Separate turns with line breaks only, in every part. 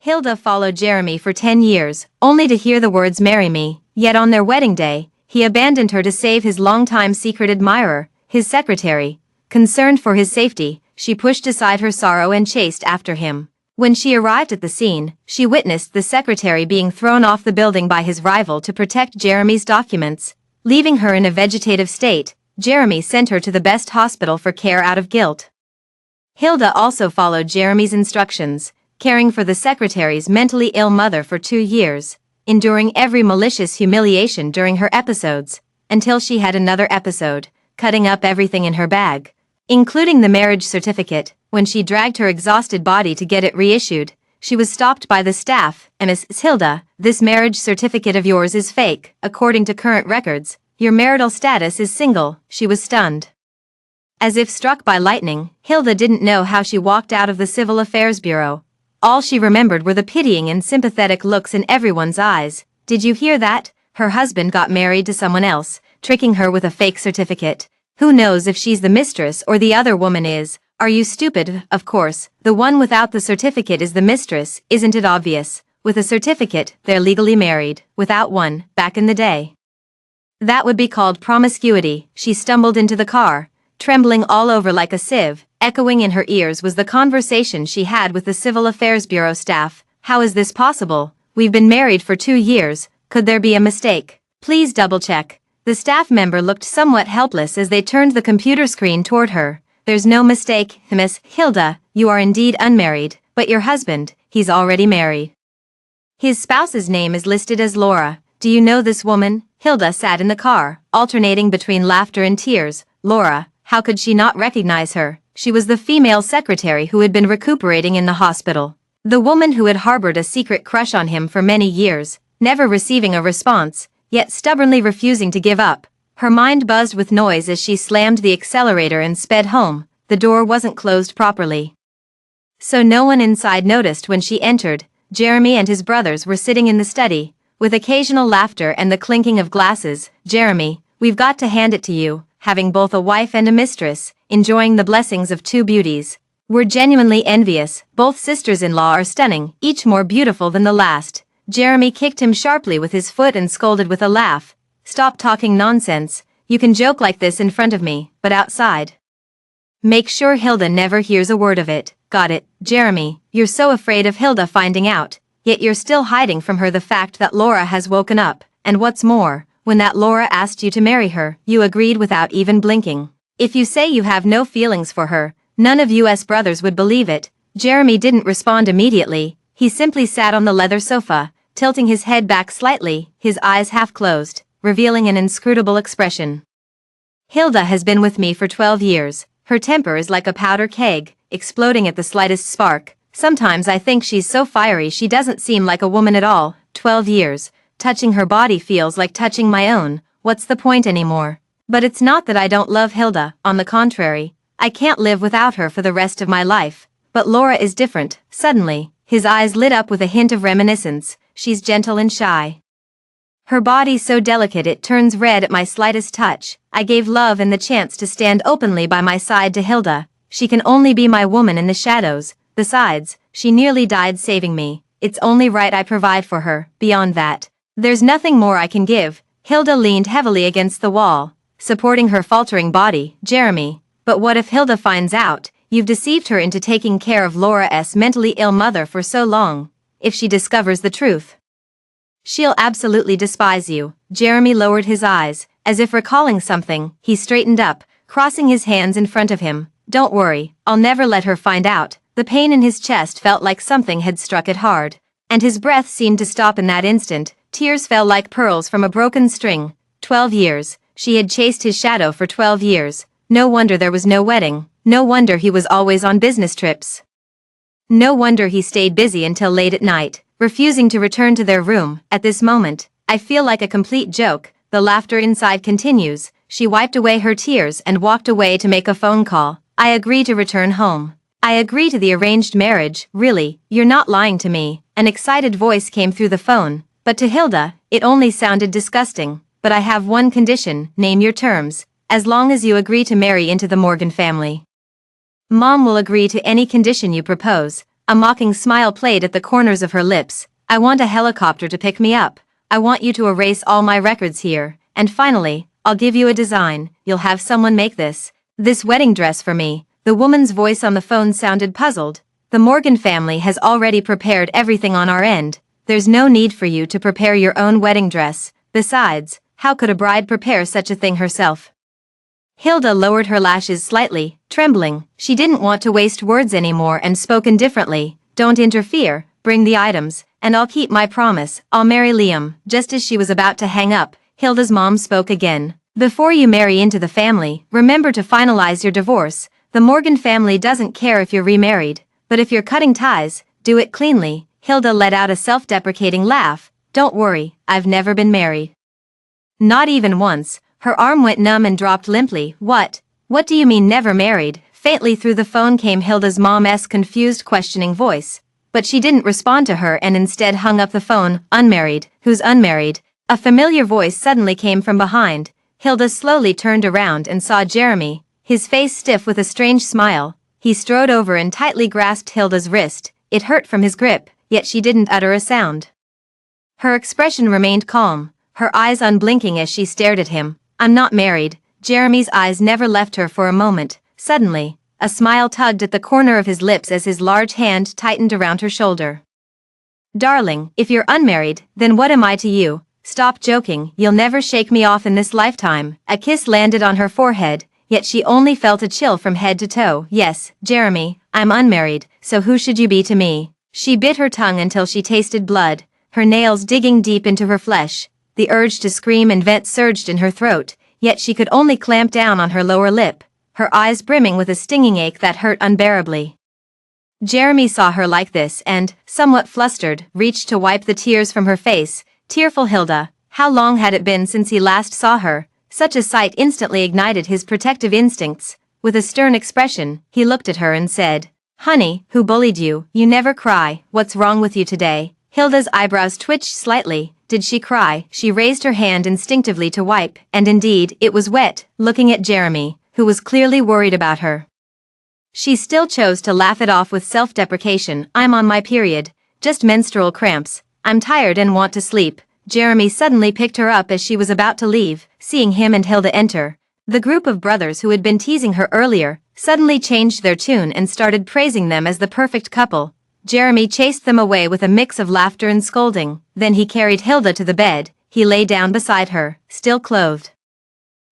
Hilda followed Jeremy for 10 years, only to hear the words "marry me," yet on their wedding day, he abandoned her to save his longtime secret admirer, his secretary. Concerned for his safety, she pushed aside her sorrow and chased after him. When she arrived at the scene, she witnessed the secretary being thrown off the building by his rival to protect Jeremy's documents. Leaving her in a vegetative state, Jeremy sent her to the best hospital for care out of guilt. Hilda also followed Jeremy's instructions, caring for the secretary's mentally ill mother for 2 years, enduring every malicious humiliation during her episodes, until she had another episode, cutting up everything in her bag, including the marriage certificate. When she dragged her exhausted body to get it reissued, she was stopped by the staff. "Miss Hilda, this marriage certificate of yours is fake. According to current records, your marital status is single." She was stunned. As if struck by lightning, Hilda didn't know how she walked out of the Civil Affairs Bureau. All she remembered were the pitying and sympathetic looks in everyone's eyes. "Did you hear that? Her husband got married to someone else, tricking her with a fake certificate. Who knows if she's the mistress or the other woman is? Are you stupid? Of course, the one without the certificate is the mistress. Isn't it obvious? With a certificate, they're legally married. Without one, back in the day, that would be called promiscuity." She stumbled into the car, trembling all over like a sieve. Echoing in her ears was the conversation she had with the Civil Affairs Bureau staff. "How is this possible? We've been married for 2 years. Could there be a mistake? Please double-check." The staff member looked somewhat helpless as they turned the computer screen toward her. "There's no mistake, Miss Hilda. You are indeed unmarried, but your husband, he's already married. His spouse's name is listed as Laura. Do you know this woman?" Hilda sat in the car, alternating between laughter and tears. Laura, how could she not recognize her? She was the female secretary who had been recuperating in the hospital. The woman who had harbored a secret crush on him for many years, never receiving a response, yet stubbornly refusing to give up. Her mind buzzed with noise as she slammed the accelerator and sped home. The door wasn't closed properly, so no one inside noticed when she entered. Jeremy and his brothers were sitting in the study, with occasional laughter and the clinking of glasses. "Jeremy, we've got to hand it to you, having both a wife and a mistress, enjoying the blessings of 2 beauties. We're genuinely envious. Both sisters-in-law are stunning, each more beautiful than the last." Jeremy kicked him sharply with his foot and scolded with a laugh. "Stop talking nonsense. You can joke like this in front of me, but outside, make sure Hilda never hears a word of it. Got it?" "Jeremy, you're so afraid of Hilda finding out, yet you're still hiding from her the fact that Laura has woken up, and what's more, when that Laura asked you to marry her, you agreed without even blinking. If you say you have no feelings for her, none of us brothers would believe it." Jeremy didn't respond immediately. He simply sat on the leather sofa, tilting his head back slightly, his eyes half closed, revealing an inscrutable expression. "Hilda has been with me for 12 years. Her temper is like a powder keg, exploding at the slightest spark. Sometimes I think she's so fiery she doesn't seem like a woman at all. 12 years. Touching her body feels like touching my own. What's the point anymore? But it's not that I don't love Hilda, on the contrary. I can't live without her for the rest of my life. But Laura is different." Suddenly, his eyes lit up with a hint of reminiscence. "She's gentle and shy. Her body's so delicate it turns red at my slightest touch. I gave love and the chance to stand openly by my side to Hilda. She can only be my woman in the shadows. Besides, she nearly died saving me. It's only right I provide for her. Beyond that, there's nothing more I can give." Hilda leaned heavily against the wall, supporting her faltering body. "Jeremy, but what if Hilda finds out you've deceived her into taking care of Laura's mentally ill mother for so long? If she discovers the truth, she'll absolutely despise you." Jeremy lowered his eyes, as if recalling something. He straightened up, crossing his hands in front of him. "Don't worry, I'll never let her find out." The pain in his chest felt like something had struck it hard, and his breath seemed to stop in that instant. Tears fell like pearls from a broken string. 12 years. She had chased his shadow for 12 years. No wonder there was no wedding. No wonder he was always on business trips. No wonder he stayed busy until late at night, refusing to return to their room. At this moment, I feel like a complete joke. The laughter inside continues. She wiped away her tears and walked away to make a phone call. "I agree to return home. I agree to the arranged marriage." "Really, you're not lying to me?" An excited voice came through the phone, but to Hilda, it only sounded disgusting. "But I have one condition." "Name your terms." "As long as you agree to marry into the Morgan family, Mom will agree to any condition you propose." A mocking smile played at the corners of her lips. I want a helicopter to pick me up. I want you to erase all my records here. And finally, I'll give you a design. You'll have someone make this wedding dress for me. The woman's voice on the phone sounded puzzled. The Morgan family has already prepared everything on our end. There's no need for you to prepare your own wedding dress. Besides, how could a bride prepare such a thing herself? Hilda lowered her lashes slightly, trembling. She didn't want to waste words anymore and spoke indifferently. Don't interfere, bring the items, and I'll keep my promise. I'll marry Liam. Just as she was about to hang up, Hilda's mom spoke again. Before you marry into the family, remember to finalize your divorce. The Morgan family doesn't care if you're remarried, but if you're cutting ties, do it cleanly. Hilda let out a self-deprecating laugh. Don't worry, I've never been married. Not even once. Her arm went numb and dropped limply. What do you mean never married? Faintly through the phone came Hilda's mom's confused questioning voice. But she didn't respond to her and instead hung up the phone. Unmarried? Who's unmarried? A familiar voice suddenly came from behind. Hilda slowly turned around and saw Jeremy, his face stiff with a strange smile. He strode over and tightly grasped Hilda's wrist. It hurt from his grip, yet she didn't utter a sound. Her expression remained calm, her eyes unblinking as she stared at him. I'm not married. Jeremy's eyes never left her for a moment. Suddenly, a smile tugged at the corner of his lips as his large hand tightened around her shoulder. Darling, if you're unmarried, then what am I to you? Stop joking, you'll never shake me off in this lifetime. A kiss landed on her forehead, yet she only felt a chill from head to toe. Yes, Jeremy, I'm unmarried, so who should you be to me? She bit her tongue until she tasted blood, her nails digging deep into her flesh. The urge to scream and vent surged in her throat, yet she could only clamp down on her lower lip, her eyes brimming with a stinging ache that hurt unbearably. Jeremy saw her like this and, somewhat flustered, reached to wipe the tears from her face. Tearful Hilda, how long had it been since he last saw her? Such a sight instantly ignited his protective instincts. With a stern expression, he looked at her and said, Honey, who bullied you? You never cry. What's wrong with you today? Hilda's eyebrows twitched slightly. Did she cry? She raised her hand instinctively to wipe, and indeed, it was wet, looking at Jeremy, who was clearly worried about her. She still chose to laugh it off with self-deprecation. I'm on my period. Just menstrual cramps. I'm tired and want to sleep. Jeremy suddenly picked her up as she was about to leave, seeing him and Hilda enter. The group of brothers who had been teasing her earlier, suddenly changed their tune and started praising them as the perfect couple. Jeremy chased them away with a mix of laughter and scolding. Then he carried Hilda to the bed. He lay down beside her, still clothed,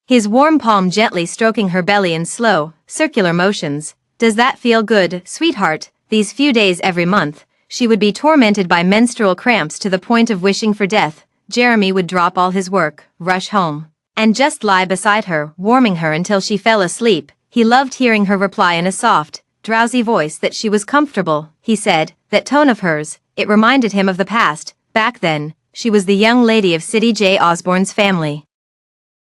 his warm palm gently stroking her belly in slow, circular motions. Does that feel good, sweetheart? These few days every month, she would be tormented by menstrual cramps to the point of wishing for death. Jeremy would drop all his work, rush home, and just lie beside her, warming her until she fell asleep. He loved hearing her reply in a soft, drowsy voice that she was comfortable. He said, that tone of hers, it reminded him of the past. Back then, she was the young lady of City J. Osborne's family.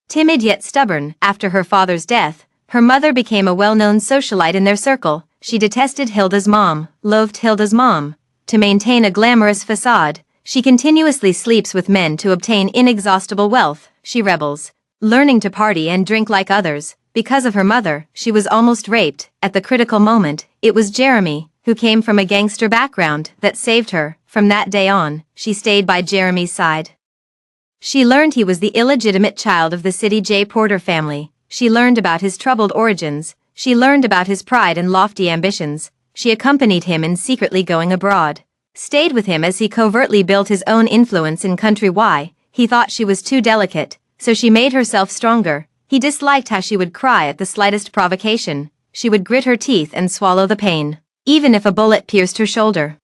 Timid yet stubborn, after her father's death, her mother became a well-known socialite in their circle. She detested Hilda's mom, loathed Hilda's mom. To maintain a glamorous facade, she continuously sleeps with men to obtain inexhaustible wealth. She rebels, learning to party and drink like others. Because of her mother, she was almost raped. At the critical moment, it was Jeremy, who came from a gangster background, that saved her. From that day on, she stayed by Jeremy's side. She learned he was the illegitimate child of the City J. Porter family. She learned about his troubled origins. She learned about his pride and lofty ambitions. She accompanied him in secretly going abroad. Stayed with him as he covertly built his own influence in country Y. He thought she was too delicate, so she made herself stronger. He disliked how she would cry at the slightest provocation. She would grit her teeth and swallow the pain, even if a bullet pierced her shoulder.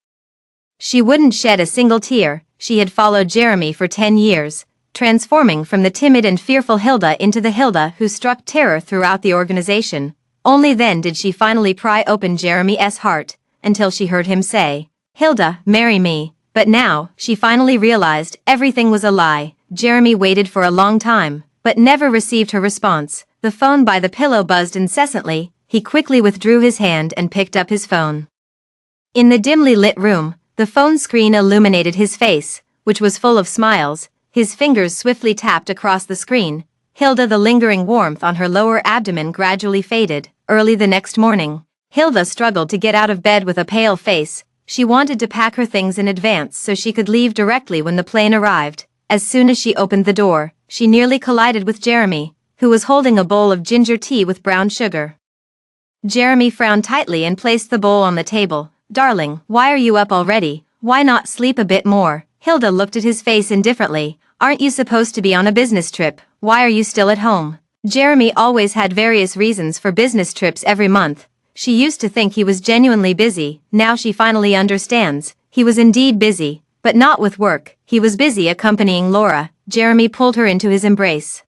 She wouldn't shed a single tear. She had followed Jeremy for 10 years, transforming from the timid and fearful Hilda into the Hilda who struck terror throughout the organization. Only then did she finally pry open Jeremy's heart, until she heard him say, Hilda, marry me. But now, she finally realized everything was a lie. Jeremy waited for a long time, but never received her response. The phone by the pillow buzzed incessantly. He quickly withdrew his hand and picked up his phone. In the dimly lit room, the phone screen illuminated his face, which was full of smiles. His fingers swiftly tapped across the screen. Hilda, the lingering warmth on her lower abdomen gradually faded. Early the next morning, Hilda struggled to get out of bed with a pale face. She wanted to pack her things in advance so she could leave directly when the plane arrived. As soon as she opened the door, she nearly collided with Jeremy, who was holding a bowl of ginger tea with brown sugar. Jeremy frowned tightly and placed the bowl on the table. "Darling, why are you up already? Why not sleep a bit more?" Hilda looked at his face indifferently. "Aren't you supposed to be on a business trip? Why are you still at home?" Jeremy always had various reasons for business trips every month. She used to think he was genuinely busy. Now she finally understands. He was indeed busy, but not with work. He was busy accompanying Laura. Jeremy pulled her into his embrace,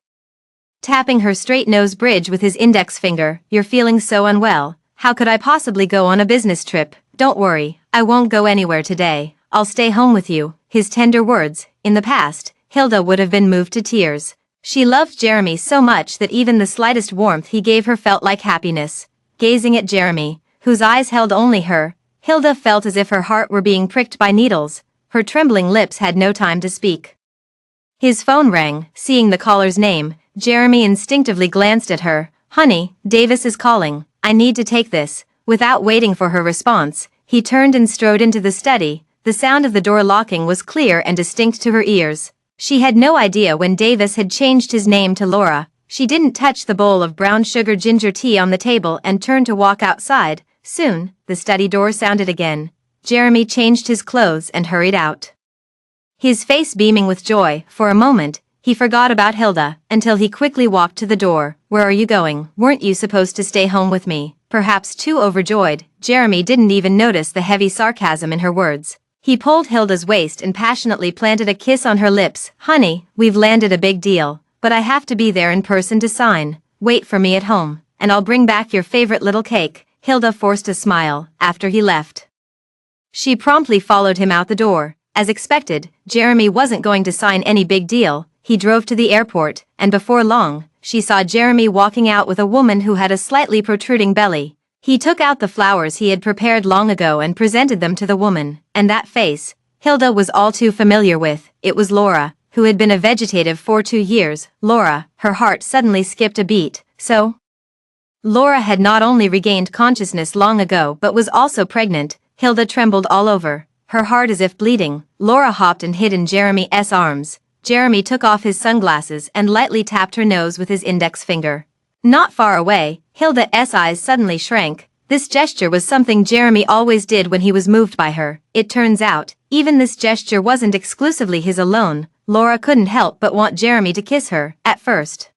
tapping her straight nose bridge with his index finger. "You're feeling so unwell. How could I possibly go on a business trip? Don't worry, I won't go anywhere today. I'll stay home with you." His tender words. In the past, Hilda would have been moved to tears. She loved Jeremy so much that even the slightest warmth he gave her felt like happiness. Gazing at Jeremy, whose eyes held only her, Hilda felt as if her heart were being pricked by needles. Her trembling lips had no time to speak. His phone rang. Seeing the caller's name, Jeremy instinctively glanced at her. "Honey, Davis is calling. I need to take this." Without waiting for her response, he turned and strode into the study. The sound of the door locking was clear and distinct to her ears. She had no idea when Davis had changed his name to Laura. She didn't touch the bowl of brown sugar ginger tea on the table and turned to walk outside. Soon, the study door sounded again. Jeremy changed his clothes and hurried out, his face beaming with joy. For a moment, he forgot about Hilda, until he quickly walked to the door. "Where are you going? Weren't you supposed to stay home with me?" Perhaps too overjoyed, Jeremy didn't even notice the heavy sarcasm in her words. He pulled Hilda's waist and passionately planted a kiss on her lips. "Honey, we've landed a big deal, but I have to be there in person to sign. Wait for me at home, and I'll bring back your favorite little cake." Hilda forced a smile. After he left, she promptly followed him out the door. As expected, Jeremy wasn't going to sign any big deal. He drove to the airport, and before long, she saw Jeremy walking out with a woman who had a slightly protruding belly. He took out the flowers he had prepared long ago and presented them to the woman, and that face, Hilda was all too familiar with. It was Laura, who had been a vegetative for 2 years. Laura, her heart suddenly skipped a beat. So, Laura had not only regained consciousness long ago but was also pregnant. Hilda trembled all over, her heart as if bleeding. Laura hopped and hid in Jeremy's arms. Jeremy took off his sunglasses and lightly tapped her nose with his index finger. Not far away, Hilda's eyes suddenly shrank. This gesture was something Jeremy always did when he was moved by her. It turns out, even this gesture wasn't exclusively his alone. Laura couldn't help but want Jeremy to kiss her. At first,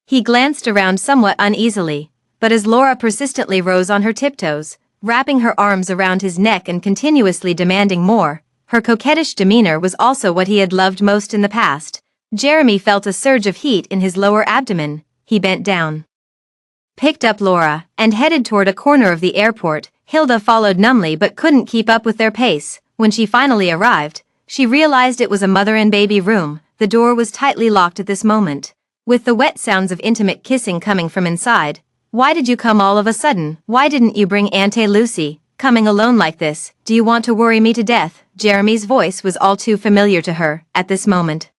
he glanced around somewhat uneasily, but as Laura persistently rose on her tiptoes, wrapping her arms around his neck and continuously demanding more, her coquettish demeanor was also what he had loved most in the past. Jeremy felt a surge of heat in his lower abdomen. He bent down, picked up Laura, and headed toward a corner of the airport. Hilda followed numbly but couldn't keep up with their pace. When she finally arrived, she realized it was a mother and baby room. The door was tightly locked at this moment, with the wet sounds of intimate kissing coming from inside. "Why did you come all of a sudden? Why didn't you bring Aunt Lucy? Coming alone like this, do you want to worry me to death?" Jeremy's voice was all too familiar to her at this moment.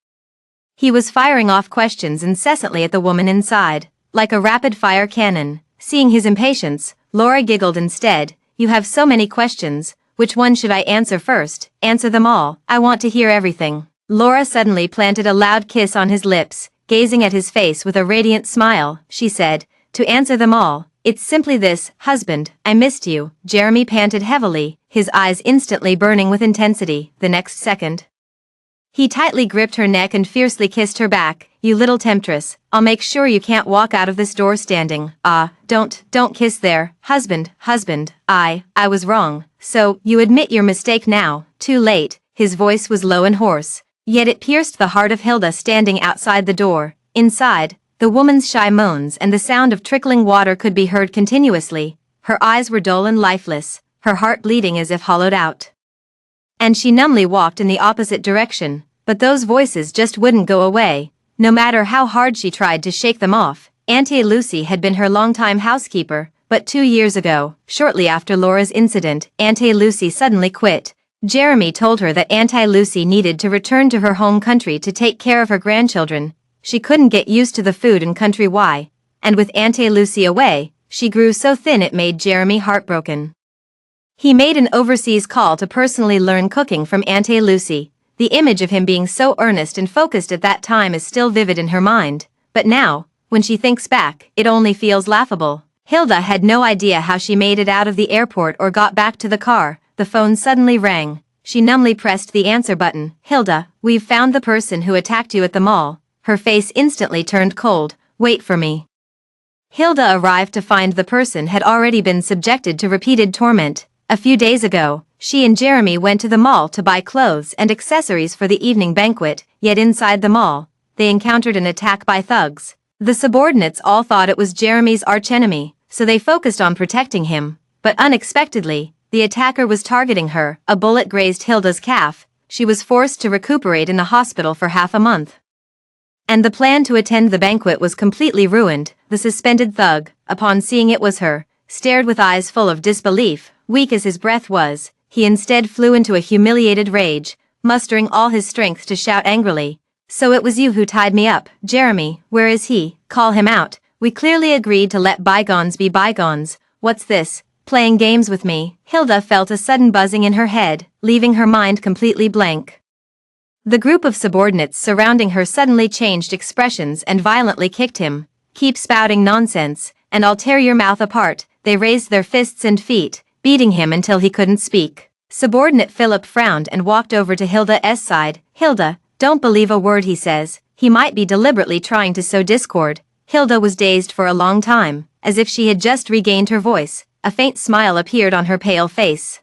He was firing off questions incessantly at the woman inside, like a rapid-fire cannon. Seeing his impatience, Laura giggled instead. "You have so many questions. Which one should I answer first?" "Answer them all. I want to hear everything." Laura suddenly planted a loud kiss on his lips. Gazing at his face with a radiant smile, she said, "To answer them all, it's simply this, husband, I missed you." Jeremy panted heavily, his eyes instantly burning with intensity. The next second, he tightly gripped her neck and fiercely kissed her back. "You little temptress, I'll make sure you can't walk out of this door standing." Don't kiss there, husband, I was wrong." "So, you admit your mistake now?" "Too late." His voice was low and hoarse, yet it pierced the heart of Hilda standing outside the door. Inside, the woman's shy moans and the sound of trickling water could be heard continuously. Her eyes were dull and lifeless, her heart bleeding as if hollowed out, and she numbly walked in the opposite direction. But those voices just wouldn't go away. No matter how hard she tried to shake them off. Auntie Lucy had been her longtime housekeeper, but 2 years ago, shortly after Laura's incident, Auntie Lucy suddenly quit. Jeremy told her that Auntie Lucy needed to return to her home country to take care of her grandchildren. She couldn't get used to the food and country and with Auntie Lucy away, she grew so thin it made Jeremy heartbroken. He made an overseas call to personally learn cooking from Aunt Lucy. The image of him being so earnest and focused at that time is still vivid in her mind, but now, when she thinks back, it only feels laughable. Hilda had no idea how she made it out of the airport or got back to the car. The phone suddenly rang. She numbly pressed the answer button. "Hilda, we've found the person who attacked you at the mall." Her face instantly turned cold. "Wait for me." Hilda arrived to find the person had already been subjected to repeated torment. A few days ago, she and Jeremy went to the mall to buy clothes and accessories for the evening banquet, yet inside the mall, they encountered an attack by thugs. The subordinates all thought it was Jeremy's archenemy, so they focused on protecting him, but unexpectedly, the attacker was targeting her. A bullet grazed Hilda's calf. She was forced to recuperate in the hospital for half a month. And the plan to attend the banquet was completely ruined. The suspended thug, upon seeing it was her, stared with eyes full of disbelief. Weak as his breath was, he instead flew into a humiliated rage, mustering all his strength to shout angrily, "So it was you who tied me up, Jeremy, where is he? Call him out. We clearly agreed to let bygones be bygones. What's this, playing games with me?" Hilda felt a sudden buzzing in her head, leaving her mind completely blank. The group of subordinates surrounding her suddenly changed expressions and violently kicked him. "Keep spouting nonsense, and I'll tear your mouth apart." They raised their fists and feet, beating him until he couldn't speak. Subordinate Philip frowned and walked over to Hilda's side. "Hilda, don't believe a word he says. He might be deliberately trying to sow discord." Hilda was dazed for a long time, as if she had just regained her voice. A faint smile appeared on her pale face.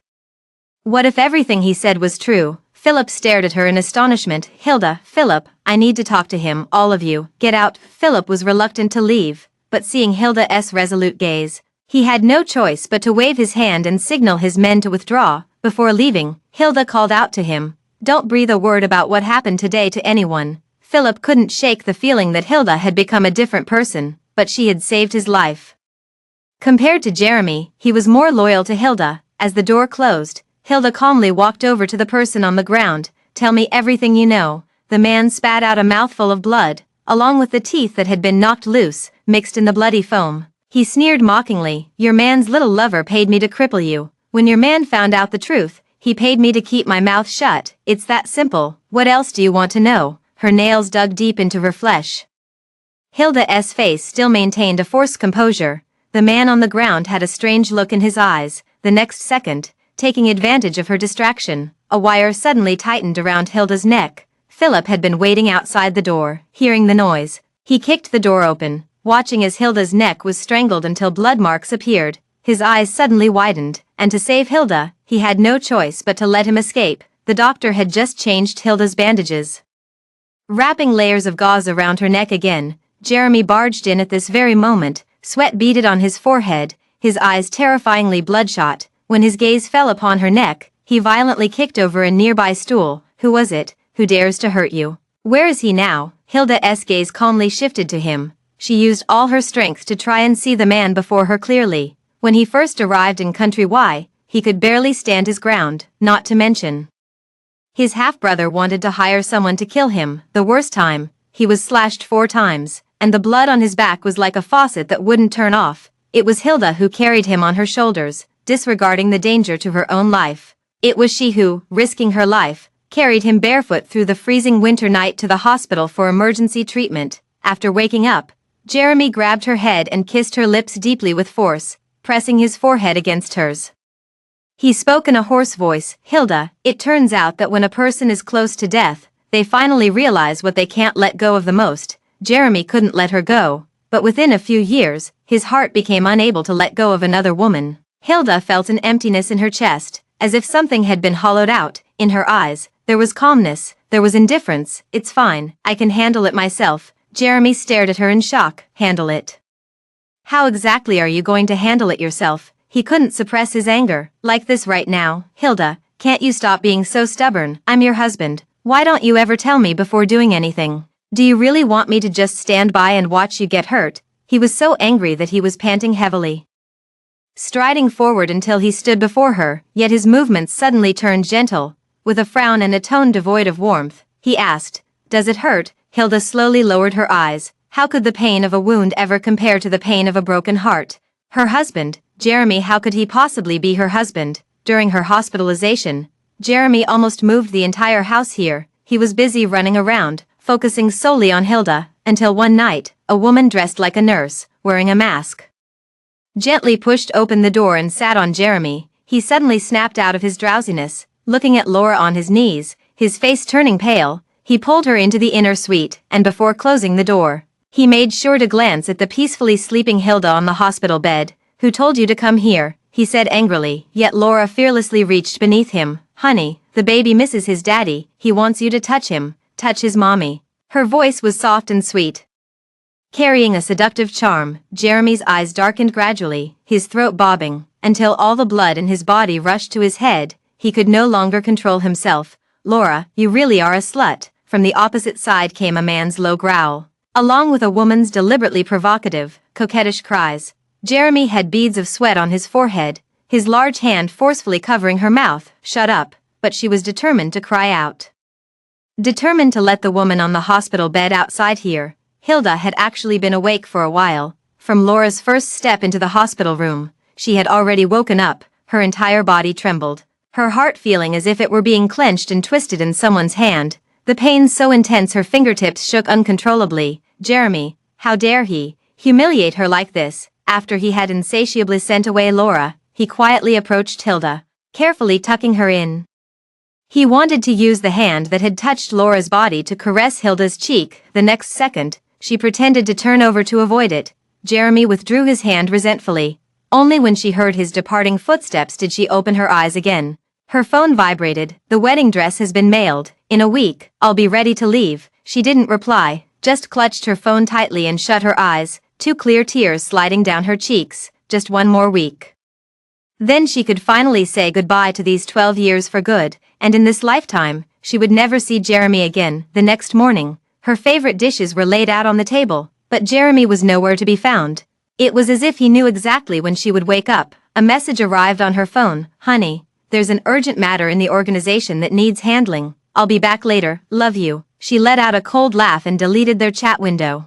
What if everything he said was true? Philip stared at her in astonishment. "Hilda, Philip, I need to talk to him, all of you. Get out." Philip was reluctant to leave, but seeing Hilda's resolute gaze, he had no choice but to wave his hand and signal his men to withdraw. Before leaving, Hilda called out to him, "Don't breathe a word about what happened today to anyone." Philip couldn't shake the feeling that Hilda had become a different person, but she had saved his life. Compared to Jeremy, he was more loyal to Hilda. As the door closed, Hilda calmly walked over to the person on the ground. "Tell me everything you know." The man spat out a mouthful of blood, along with the teeth that had been knocked loose, mixed in the bloody foam. He sneered mockingly, "Your man's little lover paid me to cripple you. When your man found out the truth, he paid me to keep my mouth shut. It's that simple. What else do you want to know?" Her nails dug deep into her flesh. Hilda's face still maintained a forced composure. The man on the ground had a strange look in his eyes. The next second, taking advantage of her distraction, a wire suddenly tightened around Hilda's neck. Philip had been waiting outside the door. Hearing the noise, he kicked the door open, watching as Hilda's neck was strangled until blood marks appeared. His eyes suddenly widened, and to save Hilda, he had no choice but to let him escape. The doctor had just changed Hilda's bandages, wrapping layers of gauze around her neck again. Jeremy barged in at this very moment, sweat beaded on his forehead, his eyes terrifyingly bloodshot. When his gaze fell upon her neck, he violently kicked over a nearby stool. "Who was it? Who dares to hurt you? Where is he now?" Hilda's gaze calmly shifted to him. She used all her strength to try and see the man before her clearly. When he first arrived in Country Y, he could barely stand his ground, not to mention his half-brother wanted to hire someone to kill him. The worst time, he was slashed 4 times, and the blood on his back was like a faucet that wouldn't turn off. It was Hilda who carried him on her shoulders, disregarding the danger to her own life. It was she who, risking her life, carried him barefoot through the freezing winter night to the hospital for emergency treatment. After waking up, Jeremy grabbed her head and kissed her lips deeply with force, pressing his forehead against hers. He spoke in a hoarse voice, "Hilda, it turns out that when a person is close to death, they finally realize what they can't let go of the most." Jeremy couldn't let her go, but within a few years, his heart became unable to let go of another woman. Hilda felt an emptiness in her chest, as if something had been hollowed out. In her eyes, there was calmness, there was indifference. "It's fine, I can handle it myself." Jeremy stared at her in shock. "Handle it? How exactly are you going to handle it yourself?" He couldn't suppress his anger. "Like this right now." "Hilda, can't you stop being so stubborn? I'm your husband. Why don't you ever tell me before doing anything? Do you really want me to just stand by and watch you get hurt?" He was so angry that he was panting heavily, striding forward until he stood before her, yet his movements suddenly turned gentle. With a frown and a tone devoid of warmth, he asked, "Does it hurt?" Hilda slowly lowered her eyes. How could the pain of a wound ever compare to the pain of a broken heart? Her husband, Jeremy, how could he possibly be her husband? during her hospitalization. Jeremy almost moved the entire house here. He was busy running around, focusing solely on Hilda, until one night, a woman dressed like a nurse, wearing a mask, gently pushed open the door and sat on Jeremy. He suddenly snapped out of his drowsiness, looking at Laura on his knees, his face turning pale. He pulled her into the inner suite, and before closing the door, he made sure to glance at the peacefully sleeping Hilda on the hospital bed. "Who told you to come here?" he said angrily, yet Laura fearlessly reached beneath him. "Honey, the baby misses his daddy, he wants you to touch him, touch his mommy." Her voice was soft and sweet, carrying a seductive charm. Jeremy's eyes darkened gradually, his throat bobbing, until all the blood in his body rushed to his head. He could no longer control himself. "Laura, you really are a slut." From the opposite side came a man's low growl, along with a woman's deliberately provocative, coquettish cries. Jeremy had beads of sweat on his forehead, his large hand forcefully covering her mouth. "Shut up," but she was determined to cry out. Determined to let the woman on the hospital bed outside hear. Hilda had actually been awake for a while. From Laura's first step into the hospital room, she had already woken up. Her entire body trembled, her heart feeling as if it were being clenched and twisted in someone's hand. The pain so intense her fingertips shook uncontrollably. Jeremy, how dare he humiliate her like this? After he had insatiably sent away Laura, he quietly approached Hilda, carefully tucking her in. He wanted to use the hand that had touched Laura's body to caress Hilda's cheek. The next second, she pretended to turn over to avoid it. Jeremy withdrew his hand resentfully. Only when she heard his departing footsteps did she open her eyes again. Her phone vibrated. "The wedding dress has been mailed. In a week, I'll be ready to leave." She didn't reply, just clutched her phone tightly and shut her eyes, two clear tears sliding down her cheeks. Just one more week. Then she could finally say goodbye to these 12 years for good, and in this lifetime, she would never see Jeremy again. The next morning, her favorite dishes were laid out on the table, but Jeremy was nowhere to be found. It was as if he knew exactly when she would wake up. A message arrived on her phone. "Honey, there's an urgent matter in the organization that needs handling. I'll be back later, love you." She let out a cold laugh and deleted their chat window.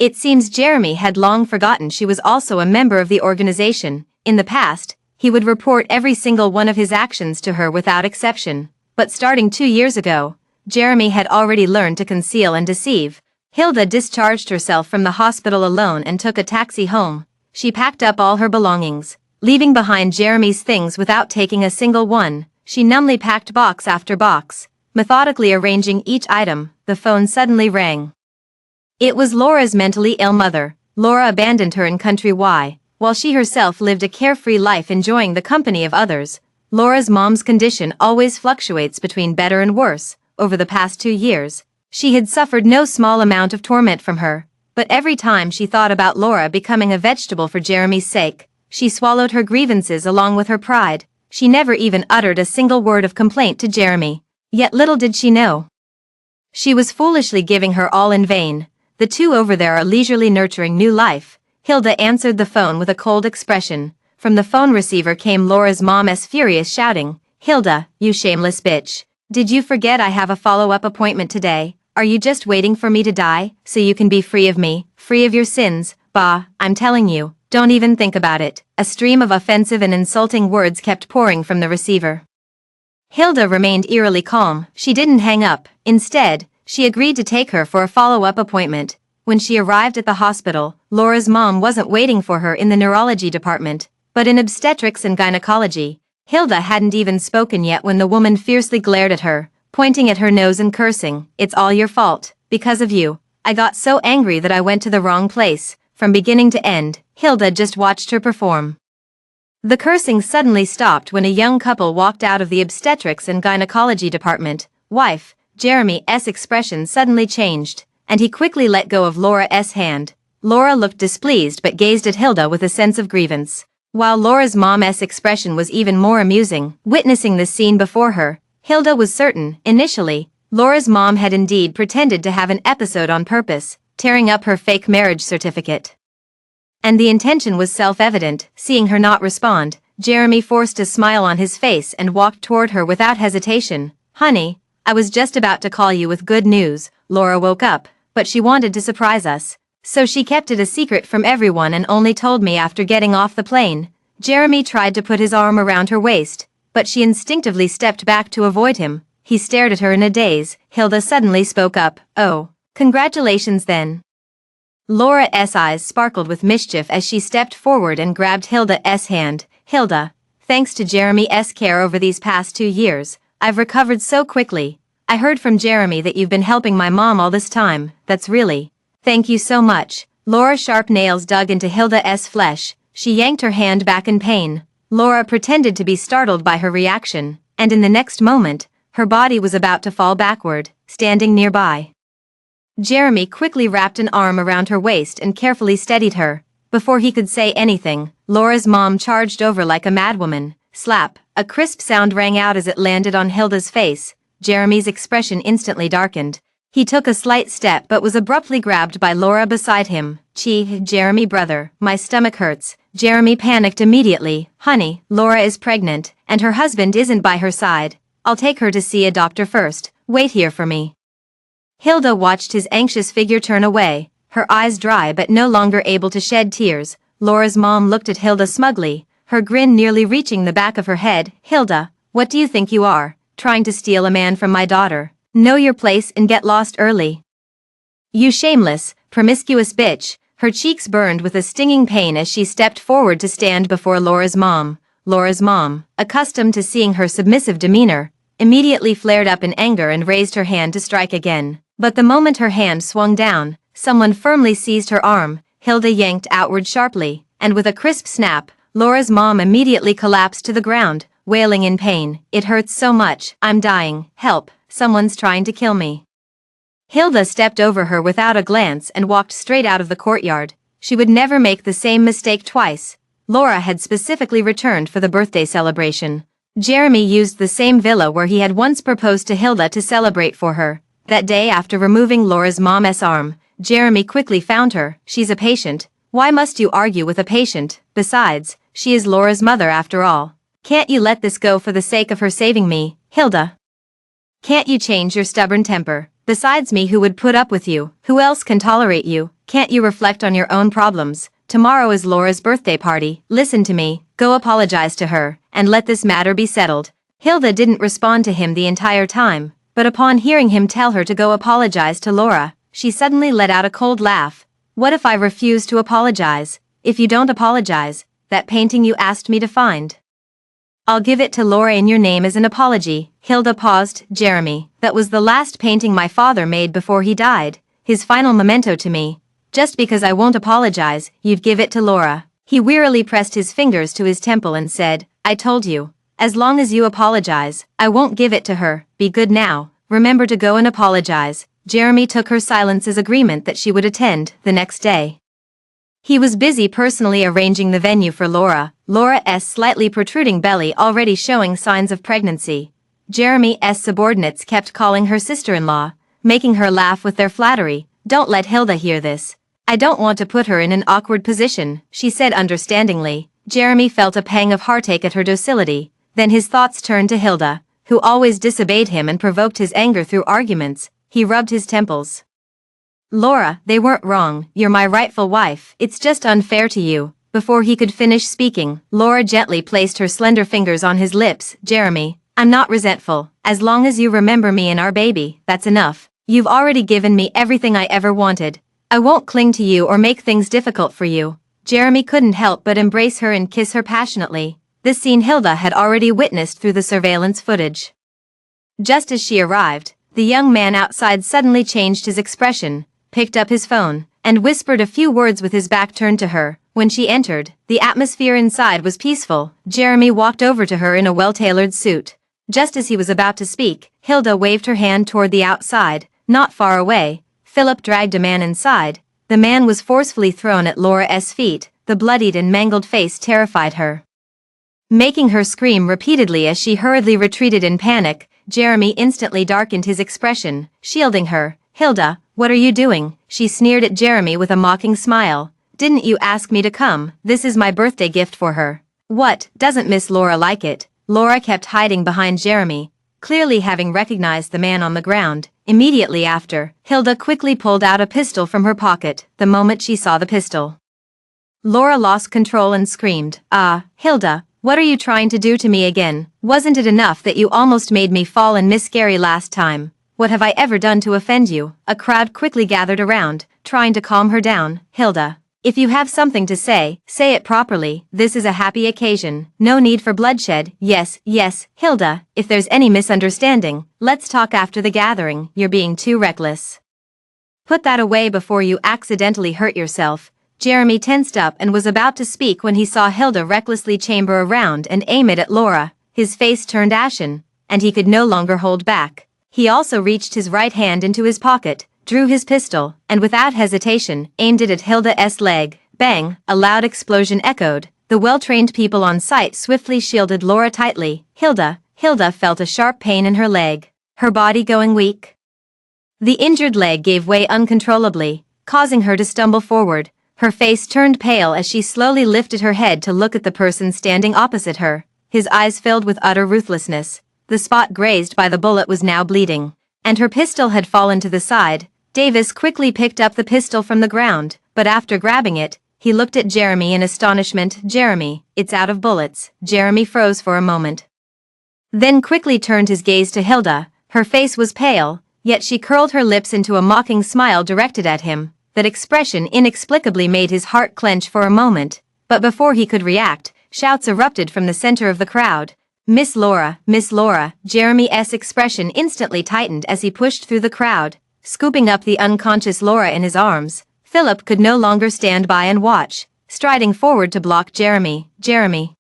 It seems Jeremy had long forgotten she was also a member of the organization. In the past, he would report every single one of his actions to her without exception. But starting 2 years ago, Jeremy had already learned to conceal and deceive. Hilda discharged herself from the hospital alone and took a taxi home. She packed up all her belongings, leaving behind Jeremy's things without taking a single one. She numbly packed box after box, methodically arranging each item. The phone suddenly rang. It was Laura's mentally ill mother. Laura abandoned her in country Y, while she herself lived a carefree life enjoying the company of others. Laura's mom's condition always fluctuates between better and worse. Over the past 2 years, she had suffered no small amount of torment from her, but every time she thought about Laura becoming a vegetable for Jeremy's sake, she swallowed her grievances along with her pride. She never even uttered a single word of complaint to Jeremy. Yet little did she know, she was foolishly giving her all in vain. The two over there are leisurely nurturing new life. Hilda answered the phone with a cold expression. From the phone receiver came Laura's mom's furious shouting. "Hilda, you shameless bitch. Did you forget I have a follow-up appointment today? Are you just waiting for me to die, so you can be free of me, free of your sins? Bah, I'm telling you, don't even think about it." A stream of offensive and insulting words kept pouring from the receiver. Hilda remained eerily calm. She didn't hang up. Instead, she agreed to take her for a follow-up appointment. When she arrived at the hospital, Laura's mom wasn't waiting for her in the neurology department, but in obstetrics and gynecology. Hilda hadn't even spoken yet when the woman fiercely glared at her, pointing at her nose and cursing. "It's all your fault. Because of you, I got so angry that I went to the wrong place." From beginning to end, Hilda just watched her perform. The cursing suddenly stopped when a young couple walked out of the obstetrics and gynecology department. Wife, Jeremy's expression suddenly changed, and he quickly let go of Laura's hand. Laura looked displeased but gazed at Hilda with a sense of grievance, while Laura's mom's expression was even more amusing. Witnessing the scene before her, Hilda was certain, initially, Laura's mom had indeed pretended to have an episode on purpose, tearing up her fake marriage certificate. And the intention was self-evident. Seeing her not respond, Jeremy forced a smile on his face and walked toward her without hesitation. "Honey, I was just about to call you with good news." Laura woke up, but she wanted to surprise us, so she kept it a secret from everyone and only told me after getting off the plane. Jeremy tried to put his arm around her waist, but she instinctively stepped back to avoid him. He stared at her in a daze. Hilda suddenly spoke up. "Oh, congratulations then." Laura's eyes sparkled with mischief as she stepped forward and grabbed Hilda's hand. "Hilda, thanks to Jeremy's care over these past 2 years, I've recovered so quickly. I heard from Jeremy that you've been helping my mom all this time. That's really... Thank you so much." Laura's sharp nails dug into Hilda's flesh. She yanked her hand back in pain. Laura pretended to be startled by her reaction, and in the next moment, her body was about to fall backward, standing nearby. Jeremy quickly wrapped an arm around her waist and carefully steadied her. Before he could say anything, Laura's mom charged over like a madwoman. Slap! A crisp sound rang out as it landed on Hilda's face. Jeremy's expression instantly darkened. He took a slight step but was abruptly grabbed by Laura beside him. Jeremy brother, my stomach hurts." Jeremy panicked immediately. "Honey, Laura is pregnant, and her husband isn't by her side. I'll take her to see a doctor first. Wait here for me." Hilda watched his anxious figure turn away, her eyes dry but no longer able to shed tears. Laura's mom looked at Hilda smugly, her grin nearly reaching the back of her head. "Hilda, what do you think you are, trying to steal a man from my daughter? Know your place and get lost early. You shameless, promiscuous bitch." Her cheeks burned with a stinging pain as she stepped forward to stand before Laura's mom. Laura's mom, accustomed to seeing her submissive demeanor, immediately flared up in anger and raised her hand to strike again. But the moment her hand swung down, someone firmly seized her arm. Hilda yanked outward sharply, and with a crisp snap, Laura's mom immediately collapsed to the ground, wailing in pain. "It hurts so much. I'm dying. Help, someone's trying to kill me." Hilda stepped over her without a glance and walked straight out of the courtyard. She would never make the same mistake twice. Laura had specifically returned for the birthday celebration. Jeremy used the same villa where he had once proposed to Hilda to celebrate for her. That day, after removing Laura's mom's arm, Jeremy quickly found her. "She's a patient. Why must you argue with a patient? Besides, she is Laura's mother after all. Can't you let this go for the sake of her saving me, Hilda? Can't you change your stubborn temper? Besides me, who would put up with you? Who else can tolerate you? Can't you reflect on your own problems? Tomorrow is Laura's birthday party. Listen to me, go apologize to her, and let this matter be settled." Hilda didn't respond to him the entire time, but upon hearing him tell her to go apologize to Laura, she suddenly let out a cold laugh. "What if I refuse to apologize? If you don't apologize, that painting you asked me to find, I'll give it to Laura in your name as an apology." Hilda paused. "Jeremy, that was the last painting my father made before he died, his final memento to me. Just because I won't apologize, you'd give it to Laura." He wearily pressed his fingers to his temple and said, "I told you, as long as you apologize, I won't give it to her. Be good now, remember to go and apologize." Jeremy took her silence as agreement that she would attend the next day. He was busy personally arranging the venue for Laura's slightly protruding belly already showing signs of pregnancy. Jeremy's subordinates kept calling her sister-in-law, making her laugh with their flattery. "Don't let Hilda hear this. I don't want to put her in an awkward position," she said understandingly. Jeremy felt a pang of heartache at her docility, then his thoughts turned to Hilda, who always disobeyed him and provoked his anger through arguments. He rubbed his temples. "Laura, they weren't wrong. You're my rightful wife. It's just unfair to you." Before he could finish speaking, Laura gently placed her slender fingers on his lips. "Jeremy, I'm not resentful. As long as you remember me and our baby, that's enough. You've already given me everything I ever wanted. I won't cling to you or make things difficult for you." Jeremy couldn't help but embrace her and kiss her passionately. This scene Hilda had already witnessed through the surveillance footage. Just as she arrived, the young man outside suddenly changed his expression, picked up his phone, and whispered a few words with his back turned to her. When she entered, the atmosphere inside was peaceful. Jeremy walked over to her in a well-tailored suit. Just as he was about to speak, Hilda waved her hand toward the outside. Not far away, Philip dragged a man inside. The man was forcefully thrown at Laura's feet. The bloodied and mangled face terrified her, making her scream repeatedly as she hurriedly retreated in panic. Jeremy instantly darkened his expression, shielding her. "Hilda, what are you doing?" She sneered at Jeremy with a mocking smile. "Didn't you ask me to come? This is my birthday gift for her." "What, doesn't Miss Laura like it?" Laura kept hiding behind Jeremy, clearly having recognized the man on the ground. Immediately after, Hilda quickly pulled out a pistol from her pocket. The moment she saw the pistol, Laura lost control and screamed, "Ah, Hilda, what are you trying to do to me again? Wasn't it enough that you almost made me fall and miss Gary last time? What have I ever done to offend you?" A crowd quickly gathered around, trying to calm her down. "Hilda, if you have something to say it properly. This is a happy occasion. No need for bloodshed." "Yes, yes, Hilda, if there's any misunderstanding, let's talk after the gathering. You're being too reckless. Put that away before you accidentally hurt yourself." Jeremy tensed up and was about to speak when he saw Hilda recklessly chamber around and aim it at Laura. His face turned ashen, and he could no longer hold back. He also reached his right hand into his pocket, drew his pistol, and without hesitation, aimed it at Hilda's leg. Bang! A loud explosion echoed. The well-trained people on site swiftly shielded Laura tightly. Hilda felt a sharp pain in her leg, her body going weak. The injured leg gave way uncontrollably, causing her to stumble forward. Her face turned pale as she slowly lifted her head to look at the person standing opposite her. His eyes filled with utter ruthlessness. The spot grazed by the bullet was now bleeding, and her pistol had fallen to the side. Davis quickly picked up the pistol from the ground, but after grabbing it, he looked at Jeremy in astonishment. "Jeremy, it's out of bullets." Jeremy froze for a moment, then quickly turned his gaze to Hilda. Her face was pale, yet she curled her lips into a mocking smile directed at him. That expression inexplicably made his heart clench for a moment, but before he could react, shouts erupted from the center of the crowd. Miss Laura, Miss Laura." Jeremy's expression instantly tightened as he pushed through the crowd, scooping up the unconscious Laura in his arms. Philip could no longer stand by and watch, striding forward to block Jeremy. "Jeremy,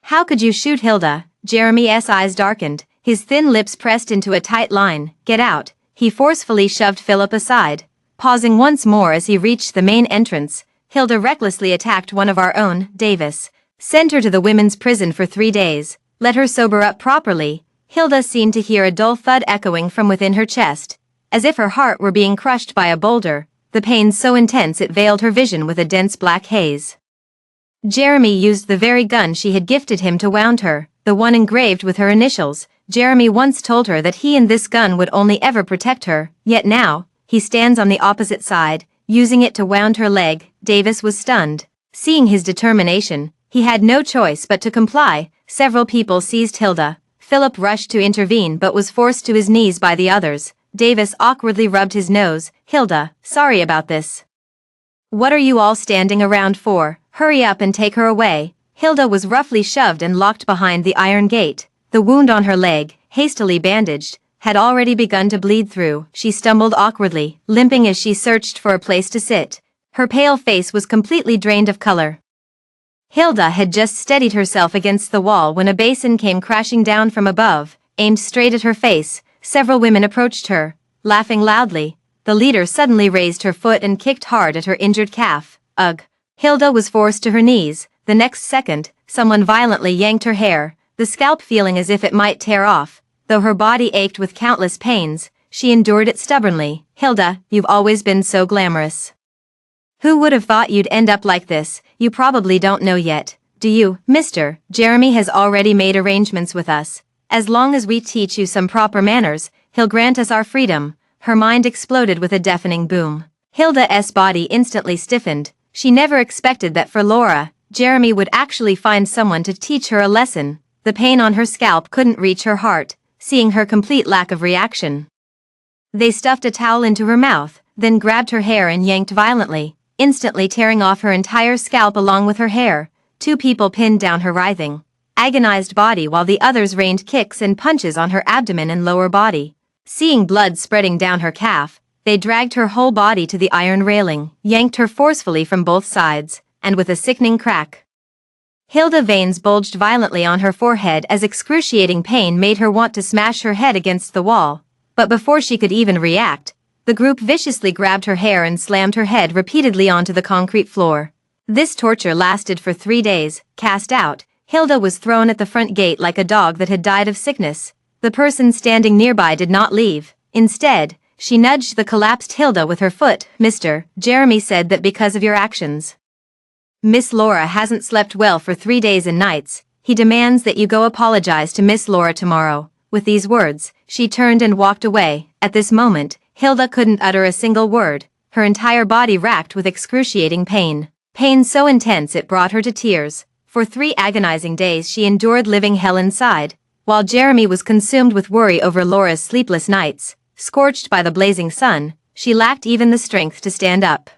how could you shoot Hilda?" Jeremy's eyes darkened, his thin lips pressed into a tight line. "Get out." He forcefully shoved Philip aside, pausing once more as he reached the main entrance. "Hilda recklessly attacked one of our own, Davis. Send her to the women's prison for 3 days. Let her sober up properly." Hilda seemed to hear a dull thud echoing from within her chest, as if her heart were being crushed by a boulder, the pain so intense it veiled her vision with a dense black haze. Jeremy used the very gun she had gifted him to wound her, the one engraved with her initials. Jeremy once told her that he and this gun would only ever protect her, yet now, he stands on the opposite side, using it to wound her leg. Davis was stunned. Seeing his determination, he had no choice but to comply. Several people seized Hilda. Philip rushed to intervene but was forced to his knees by the others. Davis awkwardly rubbed his nose. "Hilda, sorry about this. What are you all standing around for? Hurry up and take her away." Hilda was roughly shoved and locked behind the iron gate. The wound on her leg, hastily bandaged, had already begun to bleed through. She stumbled awkwardly, limping as she searched for a place to sit. Her pale face was completely drained of color. Hilda had just steadied herself against the wall when a basin came crashing down from above, aimed straight at her face. Several women approached her, laughing loudly. The leader suddenly raised her foot and kicked hard at her injured calf. Ugh! Hilda was forced to her knees. The next second, someone violently yanked her hair, the scalp feeling as if it might tear off. Though her body ached with countless pains, she endured it stubbornly. "Hilda, you've always been so glamorous. Who would have thought you'd end up like this? You probably don't know yet, do you, mister? Jeremy has already made arrangements with us. As long as we teach you some proper manners, he'll grant us our freedom." Her mind exploded with a deafening boom. Hilda's body instantly stiffened. She never expected that for Laura, Jeremy would actually find someone to teach her a lesson. The pain on her scalp couldn't reach her heart, seeing her complete lack of reaction. They stuffed a towel into her mouth, then grabbed her hair and yanked violently, instantly tearing off her entire scalp along with her hair. 2 people pinned down her writhing, agonized body while the others rained kicks and punches on her abdomen and lower body. Seeing blood spreading down her calf, they dragged her whole body to the iron railing, yanked her forcefully from both sides, and with a sickening crack, Hilda's veins bulged violently on her forehead as excruciating pain made her want to smash her head against the wall. But before she could even react, the group viciously grabbed her hair and slammed her head repeatedly onto the concrete floor. This torture lasted for 3 days. Cast out, Hilda was thrown at the front gate like a dog that had died of sickness. The person standing nearby did not leave. Instead, she nudged the collapsed Hilda with her foot. "Mister, Jeremy said that because of your actions, Miss Laura hasn't slept well for 3 days and nights. He demands that you go apologize to Miss Laura tomorrow." With these words, she turned and walked away. At this moment, Hilda couldn't utter a single word, her entire body racked with excruciating pain. Pain so intense it brought her to tears. For 3 agonizing days she endured living hell inside, while Jeremy was consumed with worry over Laura's sleepless nights. Scorched by the blazing sun, she lacked even the strength to stand up.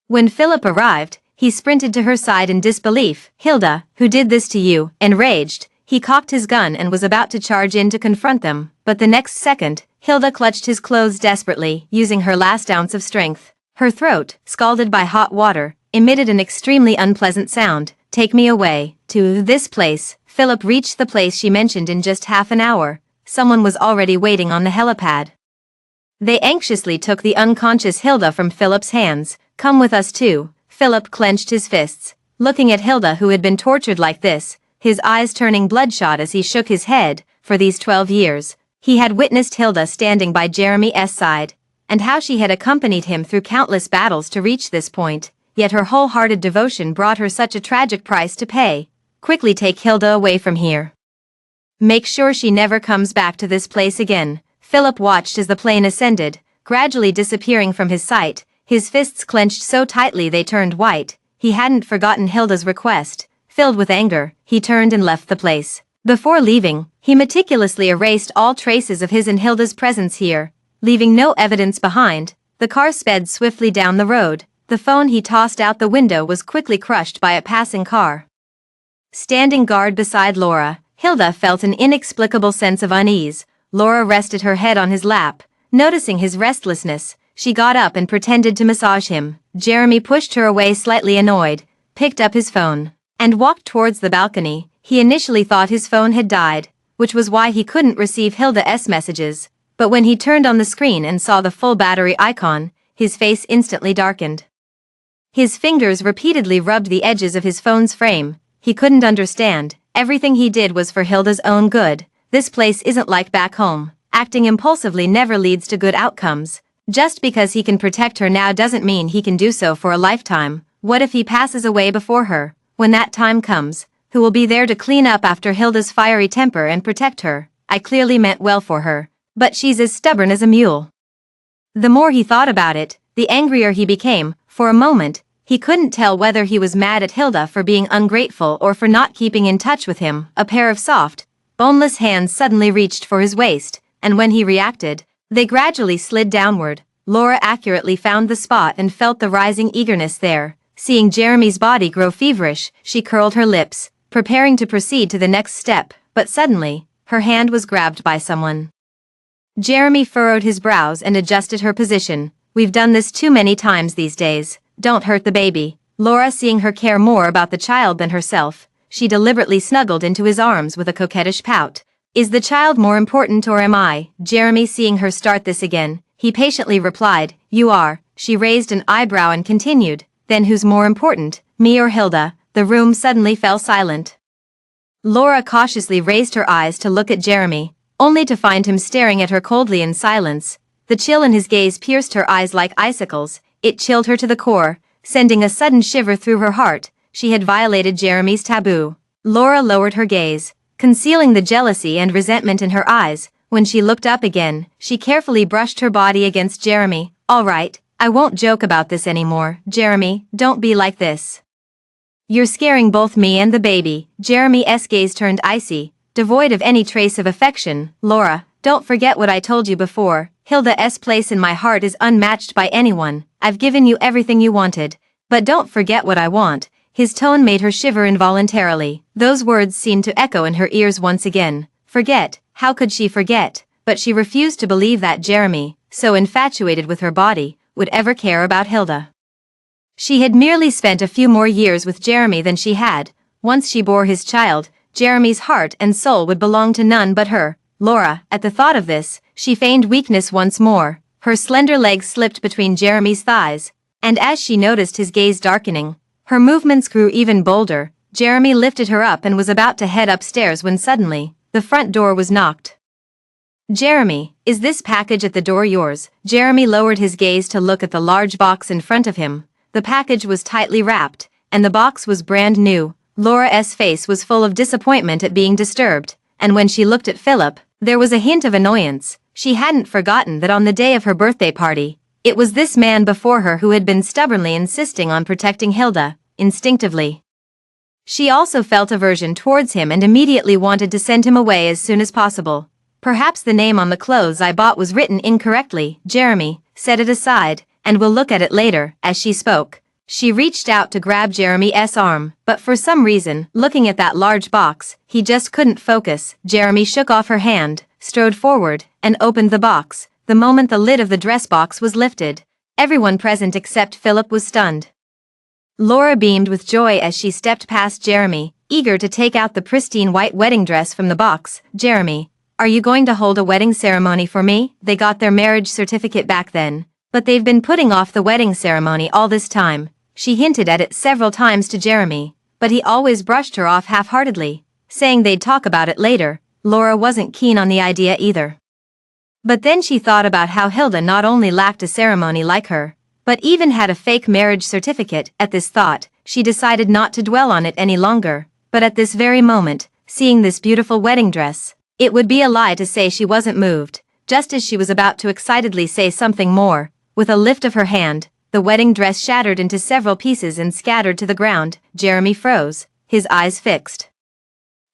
When Philip arrived, he sprinted to her side in disbelief. "Hilda, who did this to you?" Enraged, he cocked his gun and was about to charge in to confront them, but the next second, Hilda clutched his clothes desperately, using her last ounce of strength. Her throat, scalded by hot water, emitted an extremely unpleasant sound. "Take me away, to this place." Philip reached the place she mentioned in just half an hour. Someone was already waiting on the helipad. They anxiously took the unconscious Hilda from Philip's hands. "Come with us too." Philip clenched his fists, looking at Hilda, who had been tortured like this, his eyes turning bloodshot as he shook his head. For these 12 years, he had witnessed Hilda standing by Jeremy's side, and how she had accompanied him through countless battles to reach this point, yet her wholehearted devotion brought her such a tragic price to pay. "Quickly take Hilda away from here. Make sure she never comes back to this place again." Philip watched as the plane ascended, gradually disappearing from his sight, his fists clenched so tightly they turned white. He hadn't forgotten Hilda's request. Filled with anger, he turned and left the place. Before leaving, he meticulously erased all traces of his and Hilda's presence here, leaving no evidence behind. The car sped swiftly down the road. The phone he tossed out the window was quickly crushed by a passing car. Standing guard beside Laura, Hilda felt an inexplicable sense of unease. Laura rested her head on his lap. Noticing his restlessness, she got up and pretended to massage him. Jeremy pushed her away, slightly annoyed, picked up his phone, and walked towards the balcony. He initially thought his phone had died, which was why he couldn't receive Hilda's messages, but when he turned on the screen and saw the full battery icon, his face instantly darkened. His fingers repeatedly rubbed the edges of his phone's frame. He couldn't understand. Everything he did was for Hilda's own good. This place isn't like back home. Acting impulsively never leads to good outcomes. Just because he can protect her now doesn't mean he can do so for a lifetime. What if he passes away before her? When that time comes, who will be there to clean up after Hilda's fiery temper and protect her? I clearly meant well for her, but she's as stubborn as a mule. The more he thought about it, the angrier he became. For a moment, he couldn't tell whether he was mad at Hilda for being ungrateful or for not keeping in touch with him. A pair of soft, boneless hands suddenly reached for his waist, and when he reacted, they gradually slid downward. Laura accurately found the spot and felt the rising eagerness there. Seeing Jeremy's body grow feverish, she curled her lips, preparing to proceed to the next step, but suddenly, her hand was grabbed by someone. Jeremy furrowed his brows and adjusted her position. "We've done this too many times these days. Don't hurt the baby." Laura, seeing her care more about the child than herself, she deliberately snuggled into his arms with a coquettish pout. "Is the child more important or am I?" Jeremy, seeing her start this again, he patiently replied, "You are." She raised an eyebrow and continued, "Then who's more important, me or Hilda?" The room suddenly fell silent. Laura cautiously raised her eyes to look at Jeremy, only to find him staring at her coldly in silence. The chill in his gaze pierced her eyes like icicles. It chilled her to the core, sending a sudden shiver through her heart. She had violated Jeremy's taboo. Laura lowered her gaze, concealing the jealousy and resentment in her eyes. When she looked up again, she carefully brushed her body against Jeremy. "All right, I won't joke about this anymore. Jeremy, don't be like this. You're scaring both me and the baby." Jeremy's gaze turned icy, devoid of any trace of affection. "Laura, don't forget what I told you before. Hilda's place in my heart is unmatched by anyone. I've given you everything you wanted, but don't forget what I want." His tone made her shiver involuntarily. Those words seemed to echo in her ears once again. Forget? How could she forget? But she refused to believe that Jeremy, so infatuated with her body, would ever care about Hilda. She had merely spent a few more years with Jeremy than she had. Once she bore his child, Jeremy's heart and soul would belong to none but her. Laura, at the thought of this, she feigned weakness once more. Her slender legs slipped between Jeremy's thighs, and as she noticed his gaze darkening, her movements grew even bolder. Jeremy lifted her up and was about to head upstairs when suddenly, the front door was knocked. "Jeremy, is this package at the door yours?" Jeremy lowered his gaze to look at the large box in front of him. The package was tightly wrapped, and the box was brand new. Laura's face was full of disappointment at being disturbed, and when she looked at Philip, there was a hint of annoyance. She hadn't forgotten that on the day of her birthday party, It was this man before her who had been stubbornly insisting on protecting Hilda, instinctively. She also felt aversion towards him and immediately wanted to send him away as soon as possible. Perhaps the name on the clothes I bought was written incorrectly, Jeremy. Set it aside, and we'll look at it later. As she spoke, she reached out to grab Jeremy's arm, but for some reason, looking at that large box, he just couldn't focus. Jeremy shook off her hand, strode forward, and opened the box. The moment the lid of the dress box was lifted, everyone present except Philip was stunned. Laura beamed with joy as she stepped past Jeremy, eager to take out the pristine white wedding dress from the box. Jeremy, are you going to hold a wedding ceremony for me? They got their marriage certificate back then, but they've been putting off the wedding ceremony all this time. She hinted at it several times to Jeremy, but he always brushed her off half-heartedly, saying they'd talk about it later. Laura wasn't keen on the idea either. But then she thought about how Hilda not only lacked a ceremony like her, but even had a fake marriage certificate. At this thought, she decided not to dwell on it any longer, but at this very moment, seeing this beautiful wedding dress, it would be a lie to say she wasn't moved. Just as she was about to excitedly say something more, with a lift of her hand, the wedding dress shattered into several pieces and scattered to the ground. Jeremy froze, his eyes fixed.